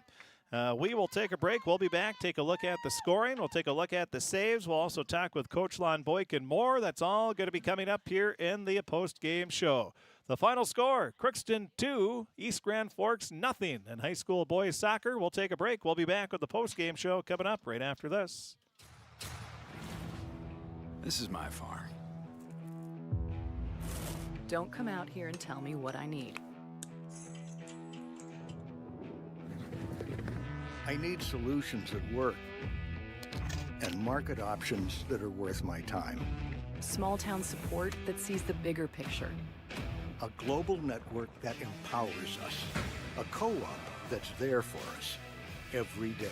We will take a break. We'll be back, take a look at the scoring. We'll take a look at the saves. We'll also talk with Coach Lon Boyk and more. That's all going to be coming up here in the post-game show. The final score, Crookston 2, East Grand Forks 0 in high school boys soccer. We'll take a break. We'll be back with the post-game show coming up right after this. This is my farm. Don't come out here and tell me what I need. I need solutions that work and market options that are worth my time. Small town support that sees the bigger picture. A global network that empowers us. A co-op that's there for us every day.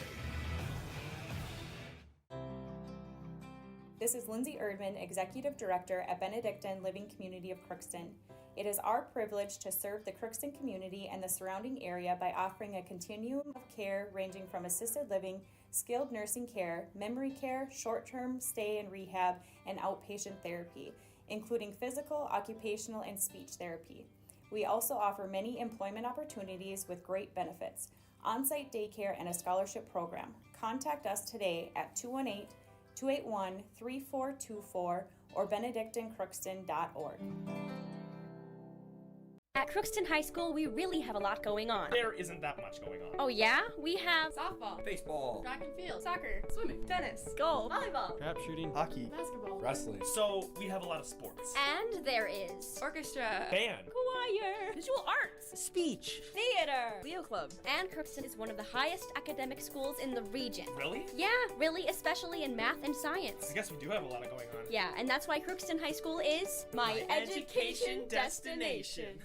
This is Lindsay Erdman, Executive Director at Benedictine Living Community of Crookston. It is our privilege to serve the Crookston community and the surrounding area by offering a continuum of care ranging from assisted living, skilled nursing care, memory care, short-term stay and rehab, and outpatient therapy, including physical, occupational, and speech therapy. We also offer many employment opportunities with great benefits, on-site daycare, and a scholarship program. Contact us today at 218-281-3424 or benedictinecrookston.org. At Crookston High School, we really have a lot going on. There isn't that much going on. Oh yeah? We have softball, baseball, track and field, soccer, swimming, tennis, golf, volleyball, trap shooting, hockey, basketball, wrestling. So we have a lot of sports. And there is orchestra, band, choir, visual arts, speech, theater, Leo Club. And Crookston is one of the highest academic schools in the region. Really? Yeah, really, especially in math and science. I guess we do have a lot going on. Yeah, and that's why Crookston High School is my education destination.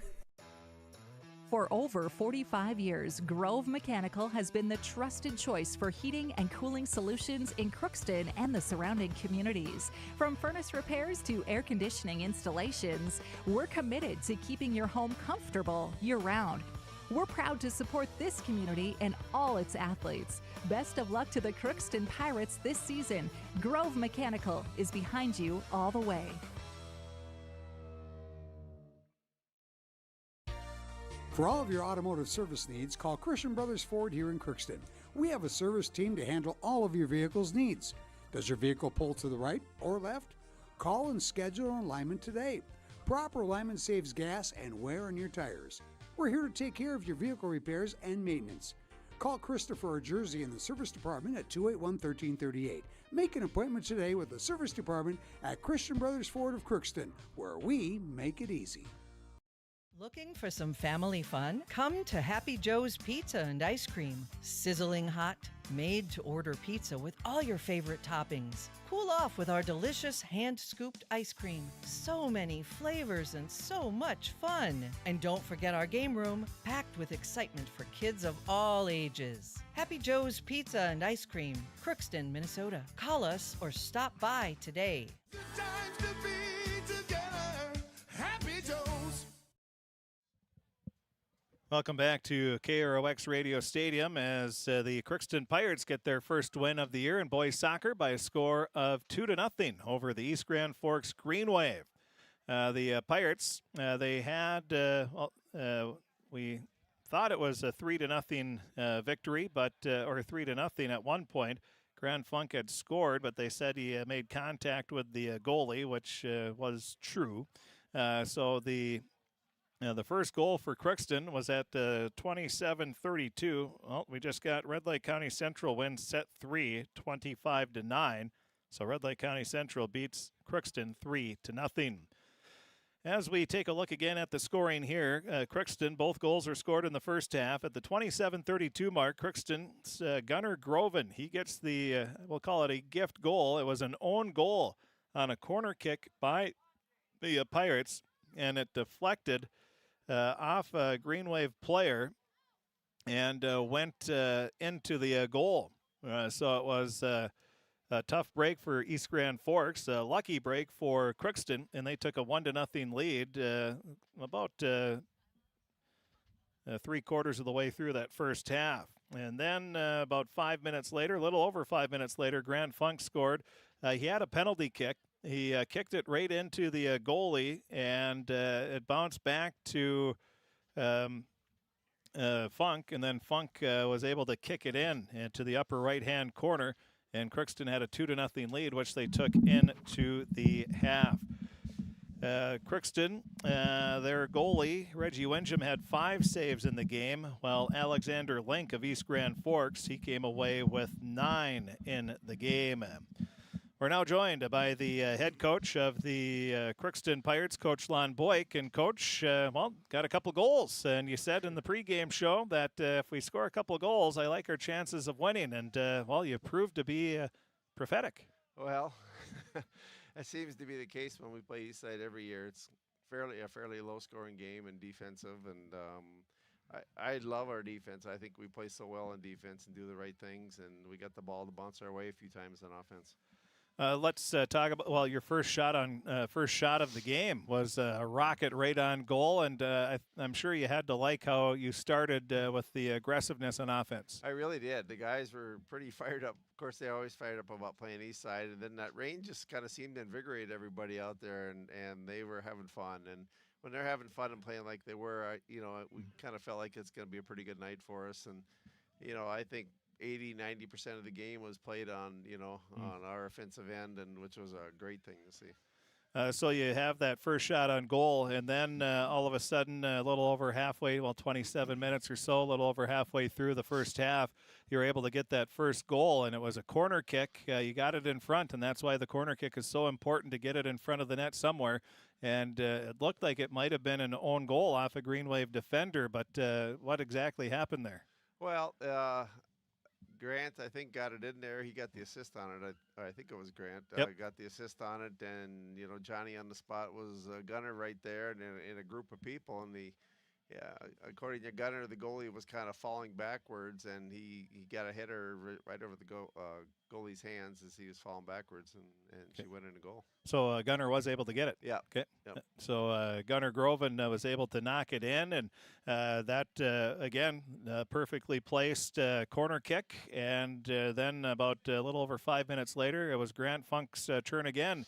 For over 45 years, Grove Mechanical has been the trusted choice for heating and cooling solutions in Crookston and the surrounding communities. From furnace repairs to air conditioning installations, we're committed to keeping your home comfortable year-round. We're proud to support this community and all its athletes. Best of luck to the Crookston Pirates this season. Grove Mechanical is behind you all the way. For all of your automotive service needs, call Christian Brothers Ford here in Crookston. We have a service team to handle all of your vehicle's needs. Does your vehicle pull to the right or left? Call and schedule an alignment today. Proper alignment saves gas and wear on your tires. We're here to take care of your vehicle repairs and maintenance. Call Christopher or Jersey in the service department at 281-1338. Make an appointment today with the service department at Christian Brothers Ford of Crookston, where we make it easy. Looking for some family fun? Come to Happy Joe's Pizza and Ice Cream. Sizzling hot, made-to-order pizza with all your favorite toppings. Cool off with our delicious hand-scooped ice cream. So many flavors and so much fun. And don't forget our game room, packed with excitement for kids of all ages. Happy Joe's Pizza and Ice Cream, Crookston, Minnesota. Call us or stop by today. Welcome back to KROX Radio Stadium as the Crookston Pirates get their first win of the year in boys soccer by a score of 2-0 over the East Grand Forks Green Wave. The Pirates, they had, we thought it was a 3-0 victory, but or 3-0 at one point. Grand Funk had scored, but they said he made contact with the goalie, which was true. So the first goal for Crookston was at 27-32. Well, we just got Red Lake County Central win set 3, 25-9. So Red Lake County Central beats Crookston 3-0. As we take a look again at the scoring here, Crookston, both goals are scored in the first half. At the 27-32 mark, Crookston's Gunnar Groven, he gets the, we'll call it a gift goal. It was an own goal on a corner kick by the Pirates, and it deflected off a Green Wave player and went into the goal. So it was a tough break for East Grand Forks, a lucky break for Crookston, and they took a 1-0 lead about 3/4 of the way through that first half. And then about 5 minutes later, a little over 5 minutes later, Grand Funk scored. He had a penalty kick. He kicked it right into the goalie, and it bounced back to Funk, and then Funk was able to kick it in into the upper right-hand corner, and Crookston had a 2-0 lead, which they took into the half. Crookston, their goalie, Reggie Winsham, had 5 saves in the game, while Alexander Link of East Grand Forks, he came away with 9 in the game. We're now joined by the head coach of the Crookston Pirates, Coach Lon Boyk. And, Coach, got a couple goals. And you said in the pregame show that if we score a couple goals, I like our chances of winning. And, you proved to be prophetic. Well, that seems to be the case when we play Eastside every year. It's a fairly low-scoring game and defensive. And I love our defense. I think we play so well in defense and do the right things. And we got the ball to bounce our way a few times on offense. Let's talk about, your first shot of the game was a rocket right on goal, and I'm sure you had to like how you started with the aggressiveness on offense. I really did. The guys were pretty fired up. Of course, they always fired up about playing East Side, and then that rain just kind of seemed to invigorate everybody out there, and they were having fun. And when they're having fun and playing like they were, we kind of felt like it's going to be a pretty good night for us. And, I think 80-90% of the game was played on on our offensive end, and which was a great thing to see. So you have that first shot on goal, and then all of a sudden, a little over halfway, 27 minutes or so, a little over halfway through the first half, you're able to get that first goal, and it was a corner kick. You got it in front, and that's why the corner kick is so important, to get it in front of the net somewhere. And it looked like it might have been an own goal off a Green Wave defender, but what exactly happened there? Well, Grant, I think, got it in there. He got the assist on it. I think it was Grant. Yep. Got the assist on it, and Johnny on the spot was Gunner right there, and in a group of people. And according to Gunner, the goalie was kind of falling backwards, and he got a header right over the goalie's hands as he was falling backwards, and she went in a goal. So Gunner was able to get it. Yeah. Okay. Yep. So Gunnar Groven was able to knock it in, and that again, perfectly placed corner kick. And then about a little over 5 minutes later, it was Grant Funk's turn again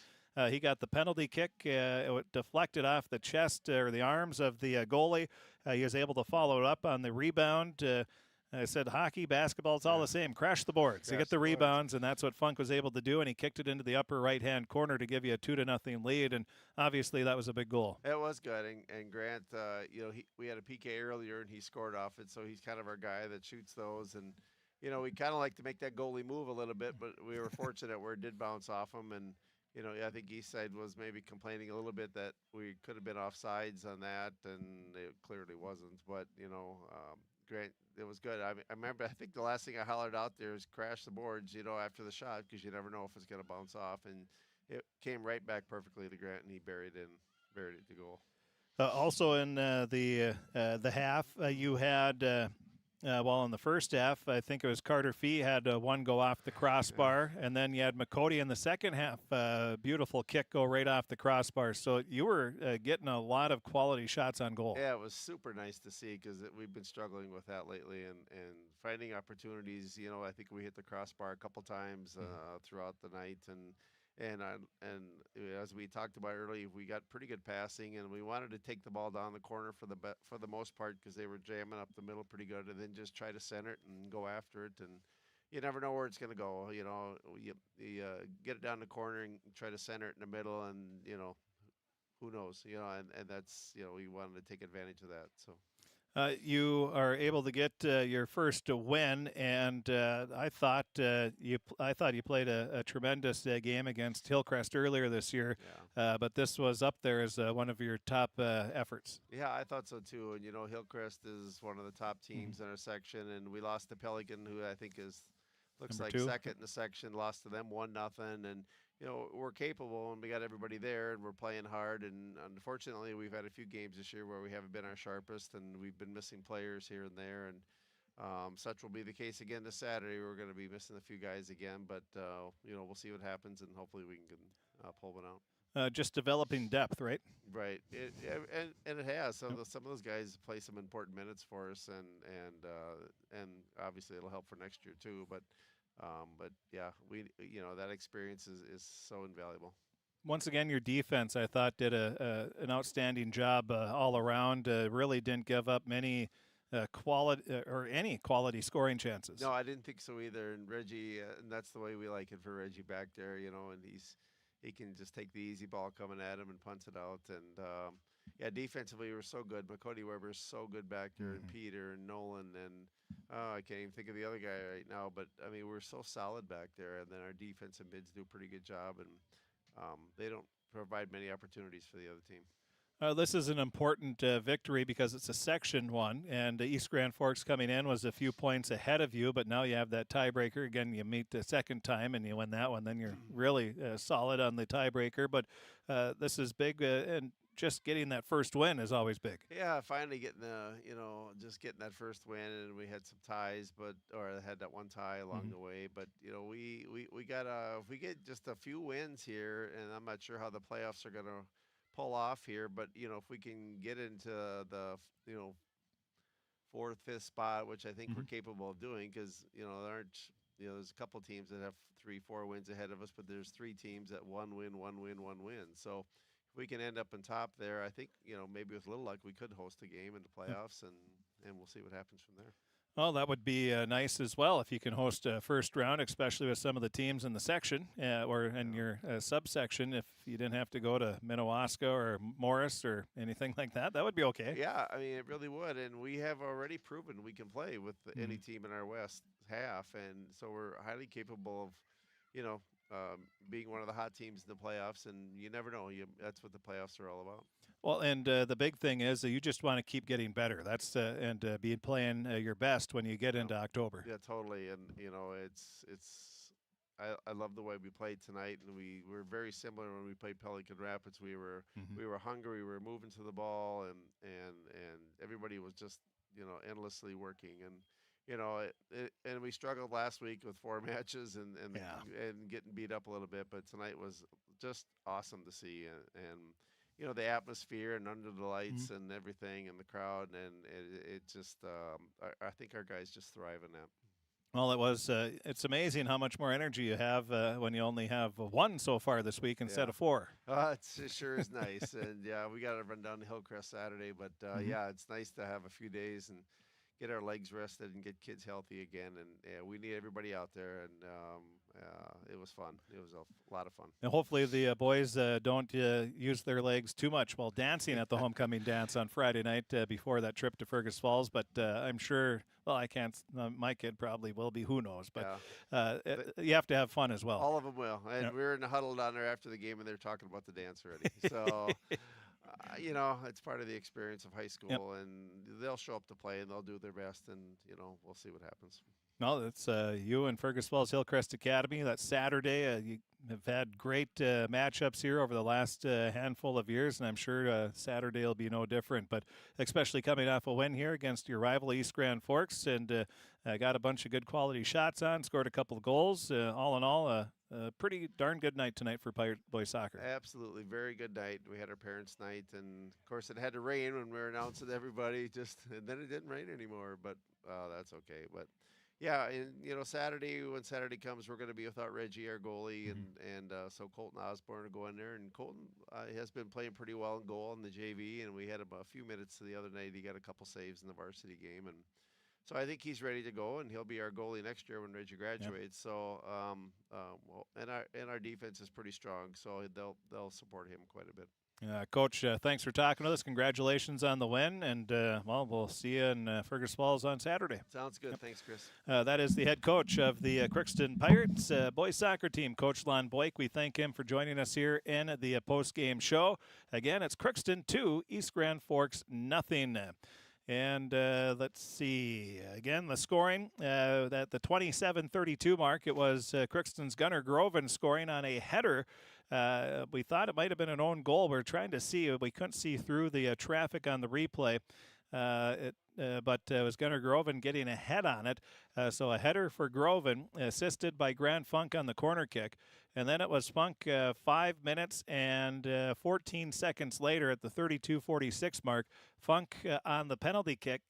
He got the penalty kick. It deflected off the chest or the arms of the goalie. He was able to follow it up on the rebound. I said hockey, basketball, it's all the same. Crash the boards. You get the rebounds, and that's what Funk was able to do, and he kicked it into the upper right-hand corner to give you a 2-0 lead, and obviously that was a big goal. It was good, and Grant, we had a PK earlier, and he scored off it, so he's kind of our guy that shoots those, and, we kind of like to make that goalie move a little bit, but we were fortunate where it did bounce off him, and, I think Eastside was maybe complaining a little bit that we could have been offsides on that, and it clearly wasn't, but, Grant, it was good. I remember, I think the last thing I hollered out there is crash the boards, after the shot, because you never know if it's going to bounce off. And it came right back perfectly to Grant, and he buried it to goal. Also in the half, you had, in the first half, I think it was Carter Fee had one go off the crossbar, and then you had McCody in the second half, beautiful kick go right off the crossbar. So you were getting a lot of quality shots on goal. Yeah, it was super nice to see because we've been struggling with that lately and finding opportunities. I think we hit the crossbar a couple times throughout the night, and as we talked about earlier, we got pretty good passing, and we wanted to take the ball down the corner for the most part because they were jamming up the middle pretty good, and then just try to center it and go after it. And you never know where it's going to go. You get it down the corner and try to center it in the middle, and who knows? And that's we wanted to take advantage of that. So. You are able to get your first win, and I thought you played a tremendous game against Hillcrest earlier this year, but this was up there as one of your top efforts. Yeah, I thought so too. And Hillcrest is one of the top teams in our section, and we lost to Pelican, who I think looks like second in the section. Lost to them 1-0, and we're capable, and we got everybody there, and we're playing hard. And unfortunately, we've had a few games this year where we haven't been our sharpest, and we've been missing players here and there. And such will be the case again this Saturday. We're going to be missing a few guys again, but we'll see what happens, and hopefully we can pull one out. Just developing depth, right? Right, and it has. Some of those guys play some important minutes for us, and obviously it'll help for next year too. But yeah, that experience is so invaluable. Once again, your defense, I thought, did an outstanding job all around. Really didn't give up many quality or any quality scoring chances. No, I didn't think so either. And Reggie, and that's the way we like it for Reggie back there, and he can just take the easy ball coming at him and punts it out. And yeah, defensively we were so good. Cody Weber's so good back there, and Peter and Nolan, and I can't even think of the other guy right now. But I mean, we're so solid back there, and then our defensive mids do a pretty good job, and they don't provide many opportunities for the other team. This is an important victory because it's a Section 1, and East Grand Forks coming in was a few points ahead of you, but now you have that tiebreaker. Again, you meet the second time and you win that one, then you're really solid on the tiebreaker. But this is big, and just getting that first win is always big. Yeah, finally getting just getting that first win, and we had some ties, or had that one tie along the way. But we got if we get just a few wins here, and I'm not sure how the playoffs are going to pull off here, but if we can get into the 4th, 5th spot, which I think we're capable of doing, because there's a couple teams that have 3, 4 wins ahead of us, but there's 3 teams that 1 win, 1 win, 1 win. So if we can end up on top there, I think maybe with a little luck we could host a game in the playoffs, and we'll see what happens from there. Well, that would be nice as well if you can host a first round, especially with some of the teams in the section or in your subsection. If you didn't have to go to Minnewaska or Morris or anything like that, that would be okay. Yeah, I mean, it really would. And we have already proven we can play with any team in our West half. And so we're highly capable of, being one of the hot teams in the playoffs. And you never know. That's what the playoffs are all about. Well, and the big thing is that you just want to keep getting better. That's and be playing your best when you get into October. Yeah, totally. And I love the way we played tonight, and we were very similar when we played Pelican Rapids. We were hungry. We were moving to the ball, and everybody was just endlessly working. And and we struggled last week with 4 matches and getting beat up a little bit. But tonight was just awesome to see, and the atmosphere and under the lights and everything and the crowd, and it just I think our guys just thrive in that. Well, it was. It's amazing how much more energy you have when you only have one so far this week instead of four. It sure is nice. And yeah, we got to run down to Hillcrest Saturday, but yeah, it's nice to have a few days and get our legs rested and get kids healthy again. And we need everybody out there. And it was fun. It was a lot of fun. And hopefully the boys don't use their legs too much while dancing at the homecoming dance on Friday night before that trip to Fergus Falls. But I'm sure, well, I can't, my kid probably will be, who knows. But you have to have fun as well. All of them will. And we were in the huddle down there after the game, and they're talking about the dance already. So, you know, it's part of the experience of high school, and they'll show up to play, and they'll do their best, and, you know, we'll see what happens. No, that's you and Fergus Falls Hillcrest Academy. That's Saturday. You have had great matchups here over the last handful of years, and I'm sure Saturday will be no different. But especially coming off a win here against your rival East Grand Forks, and got a bunch of good quality shots on, scored a couple of goals. All in all, a pretty darn good night tonight for Pirate boys soccer. Absolutely, very good night. We had our parents' night, and of course it had to rain when we were announcing to everybody. And then it didn't rain anymore, but that's okay. But yeah, and you know, Saturday, when Saturday comes, we're going to be without Reggie, our goalie, and so Colton Osborne will go in there. And Colton has been playing pretty well in goal in the JV, and we had him a few minutes the other night. He got a couple saves in the varsity game, and so I think he's ready to go, and he'll be our goalie next year when Reggie graduates. Yep. So, and our defense is pretty strong, so they'll support him quite a bit. Coach, thanks for talking with us. Congratulations on the win, and well, we'll see you in Fergus Falls on Saturday. Sounds good. Yep. Thanks, Chris. That is the head coach of the Crookston Pirates boys soccer team, Coach Lon Boyk. We thank him for joining us here in the post-game show. Again, it's Crookston 2, East Grand Forks 0. And let's see, again, the scoring at the 27-32 mark, it was Crookston's Gunnar Groven scoring on a header. We thought it might have been an own goal. We're trying to see. We couldn't see through the traffic on the replay. But it was Gunnar Groven getting a head on it. So a header for Groven, assisted by Grant Funk on the corner kick. And then it was Funk 5 minutes and 14 seconds later at the 32-46 mark. Funk on the penalty kick.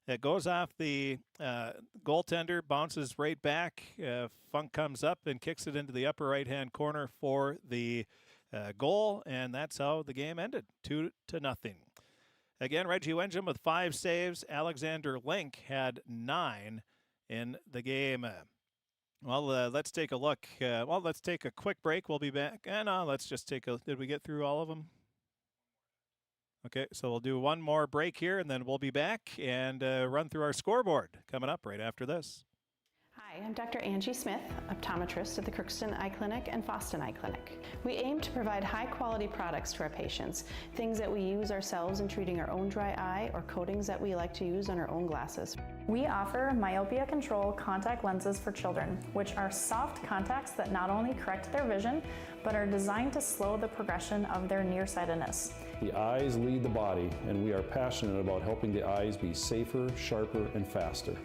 It goes off the goaltender, bounces right back. Funk comes up and kicks it into the upper right-hand corner for the goal. And that's how the game ended, 2-0. Again, Reggie Wengham with 5 saves. Alexander Link had 9 in the game. Well, let's take a look. Let's take a quick break. We'll be back. No, let's just take a... Did we get through all of them? Okay, so we'll do one more break here, and then we'll be back and run through our scoreboard coming up right after this. Hi, I'm Dr. Angie Smith, optometrist at the Crookston Eye Clinic and Foston Eye Clinic. We aim to provide high-quality products to our patients, things that we use ourselves in treating our own dry eye or coatings that we like to use on our own glasses. We offer myopia control contact lenses for children, which are soft contacts that not only correct their vision, but are designed to slow the progression of their nearsightedness. The eyes lead the body, and we are passionate about helping the eyes be safer, sharper, and faster.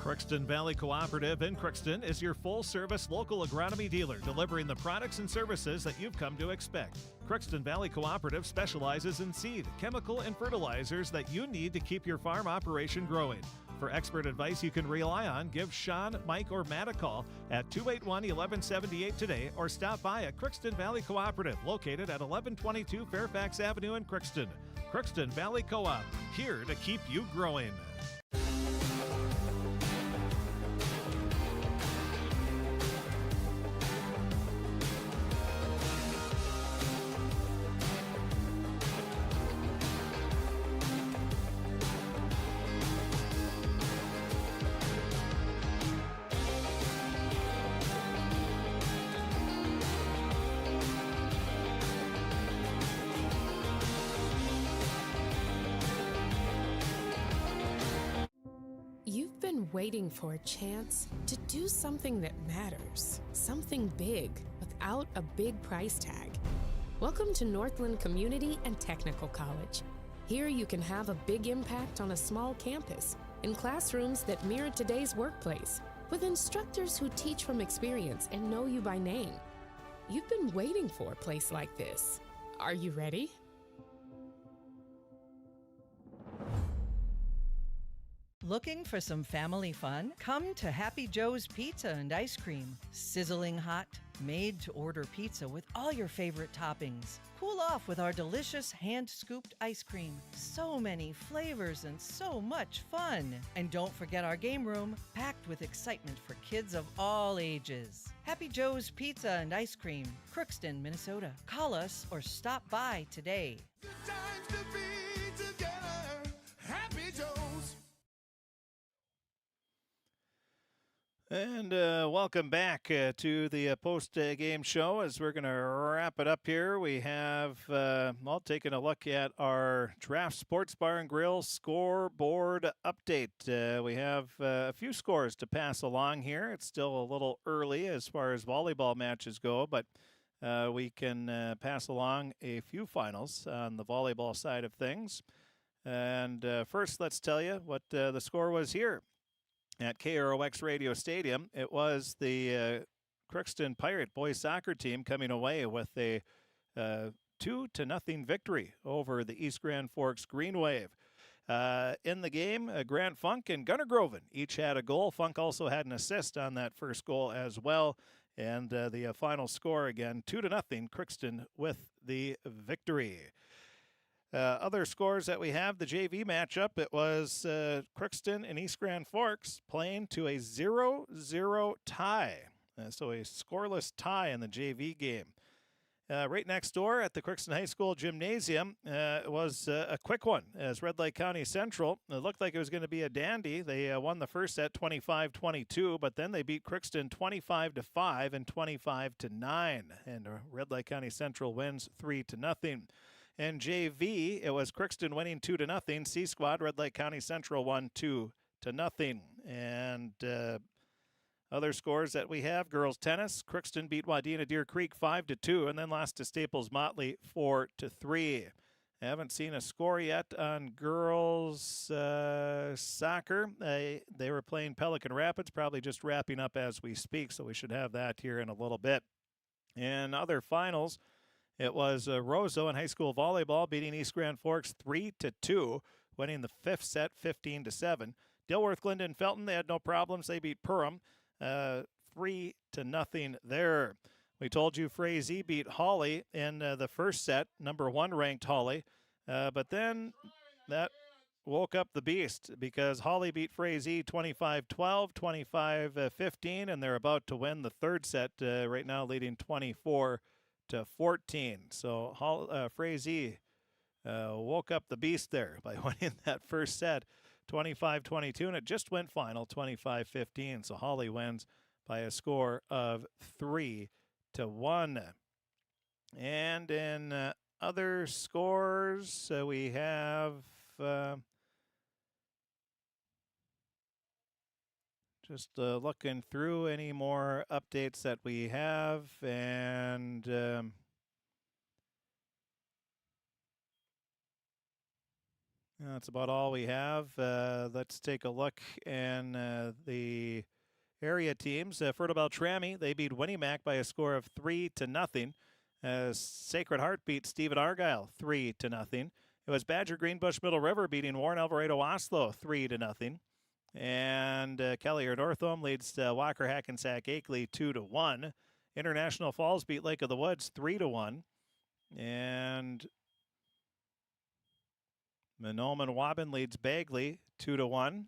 Crookston Valley Cooperative in Crookston is your full-service local agronomy dealer, delivering the products and services that you've come to expect. Crookston Valley Cooperative specializes in seed, chemical, and fertilizers that you need to keep your farm operation growing. For expert advice you can rely on, give Sean, Mike, or Matt a call at 281-1178 today, or stop by at Crookston Valley Cooperative, located at 1122 Fairfax Avenue in Crookston. Crookston Valley Co-op, here to keep you growing. Waiting for a chance to do something that matters, something big without a big price tag. Welcome to Northland Community and Technical College. Here you can have a big impact on a small campus, in classrooms that mirror today's workplace, with instructors who teach from experience and know you by name. You've been waiting for a place like this. Are you ready? Looking for some family fun? Come to Happy Joe's Pizza and Ice Cream. Sizzling hot, made-to-order pizza with all your favorite toppings. Cool off with our delicious hand-scooped ice cream. So many flavors and so much fun. And don't forget our game room, packed with excitement for kids of all ages. Happy Joe's Pizza and Ice Cream, Crookston, Minnesota. Call us or stop by today. And welcome back to the post-game show. As we're going to wrap it up here, we have taking a look at our Draft Sports Bar and Grill scoreboard update. We have a few scores to pass along here. It's still a little early as far as volleyball matches go, but we can pass along a few finals on the volleyball side of things. And first, let's tell you what the score was here at KROX Radio Stadium. It was the Crookston Pirate boys soccer team coming away with a 2-0 victory over the East Grand Forks Green Wave. In the game, Grant Funk and Gunnar Groven each had a goal. Funk also had an assist on that first goal as well. And the final score again, 2-0, Crookston with the victory. Other scores that we have, the JV matchup, it was Crookston and East Grand Forks playing to a 0-0 tie. So a scoreless tie in the JV game. Right next door at the Crookston High School Gymnasium, it was a quick one as Red Lake County Central. It looked like it was going to be a dandy. They won the first set 25-22, but then they beat Crookston 25-5 and 25-9. And Red Lake County Central wins 3-0. And JV, it was Crookston winning 2-0. C Squad, Red Lake County Central won 2-0. And other scores that we have: girls tennis, Crookston beat Wadena Deer Creek 5-2, and then lost to Staples Motley 4-3. I haven't seen a score yet on girls soccer. They were playing Pelican Rapids, probably just wrapping up as we speak, so we should have that here in a little bit. And other finals, it was Roseau in high school volleyball beating East Grand Forks 3-2, winning the fifth set 15-7. Dilworth, Glendon, Felton, they had no problems. They beat Perham 3-0 there. We told you Frazee beat Hawley in the first set, number 1 ranked Hawley. But then that woke up the beast because Hawley beat Frazee 25-12, 25-15, and they're about to win the third set right now, leading 24-14. So Frazee woke up the beast there by winning that first set 25-22, and it just went final 25-15. So Hawley wins by a score of 3-1. And in other scores, we have just looking through any more updates that we have, and that's about all we have. Let's take a look in the area teams. Fertile Beltrami, they beat Winnimac by a score of 3-0. Sacred Heart beat Stephen Argyle 3-0. It was Badger Greenbush Middle River beating Warren Alvarado Oslo 3-0. And Kelly Northome leads Walker Hackensack Akeley 2-1. International Falls beat Lake of the Woods 3-1. And Monoman Waban leads Bagley 2-1.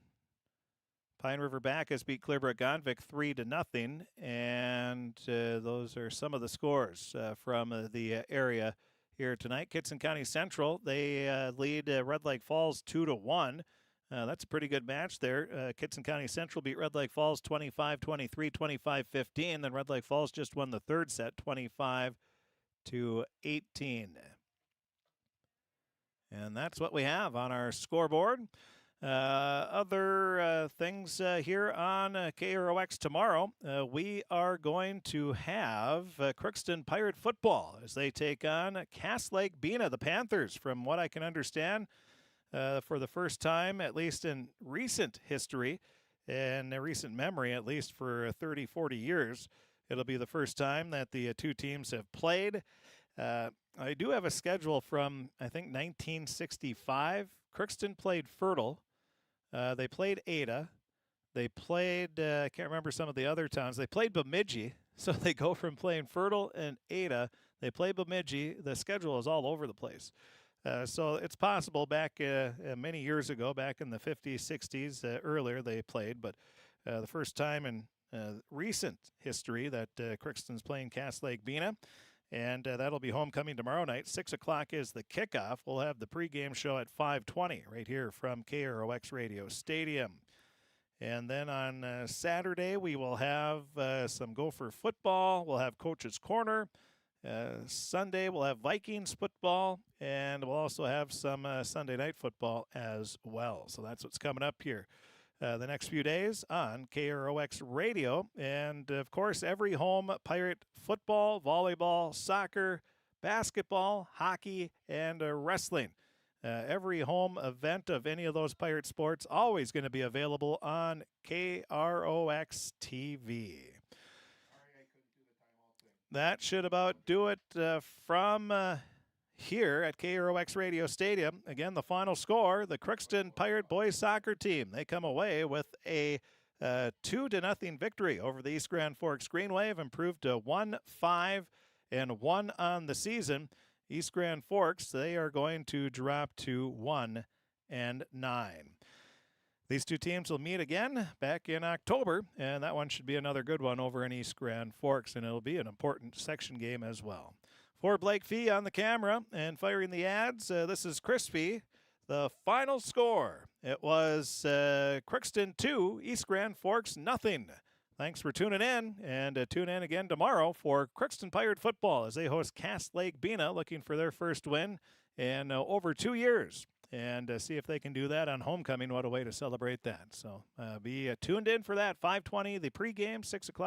Pine River Bacchus beat Clearbrook Gonvick 3-0. And those are some of the scores from the area here tonight. Kitson County Central, they lead Red Lake Falls 2-1. That's a pretty good match there. Kitson County Central beat Red Lake Falls 25-23, 25-15. Then Red Lake Falls just won the third set 25-18. And that's what we have on our scoreboard. Other things here on KROX tomorrow, we are going to have Crookston Pirate football as they take on Cass Lake Bena, the Panthers, from what I can understand. For the first time, at least in recent history, and recent memory, at least for 30, 40 years, it'll be the first time that the two teams have played. I do have a schedule from, I think, 1965. Crookston played Fertile They played Ada. They played, I can't remember some of the other towns. They played Bemidji. So they go from playing Fertile and Ada. They play Bemidji. The schedule is all over the place. So it's possible back many years ago, back in the 50s, 60s, earlier they played. But the first time in recent history that Crookston's playing Cass Lake Bena. And that'll be homecoming tomorrow night. 6 o'clock is the kickoff. We'll have the pregame show at 5:20 right here from KROX Radio Stadium. And then on Saturday, we will have some Gopher football. We'll have Coach's Corner. Sunday, we'll have Vikings football. And we'll also have some Sunday night football as well. So that's what's coming up here the next few days on KROX Radio. And, of course, every home Pirate football, volleyball, soccer, basketball, hockey, and wrestling. Every home event of any of those Pirate sports always going to be available on KROX TV. That should about do it from here at KROX Radio Stadium. Again, the final score, the Crookston Pirate boys soccer team. They come away with a 2-0 victory over the East Grand Forks Greenway, have improved to 1-5-1 on the season. East Grand Forks, they are going to drop to 1-9. These two teams will meet again back in October, and that one should be another good one over in East Grand Forks, and it'll be an important section game as well. For Blake Fee on the camera and firing the ads, this is Chris Fee. The final score, it was Crookston 2, East Grand Forks 0. Thanks for tuning in, and tune in again tomorrow for Crookston Pirate football as they host Cass Lake Bena, looking for their first win in over 2 years. And see if they can do that on homecoming. What a way to celebrate that. So be tuned in for that. 5:20, the pregame, 6 o'clock.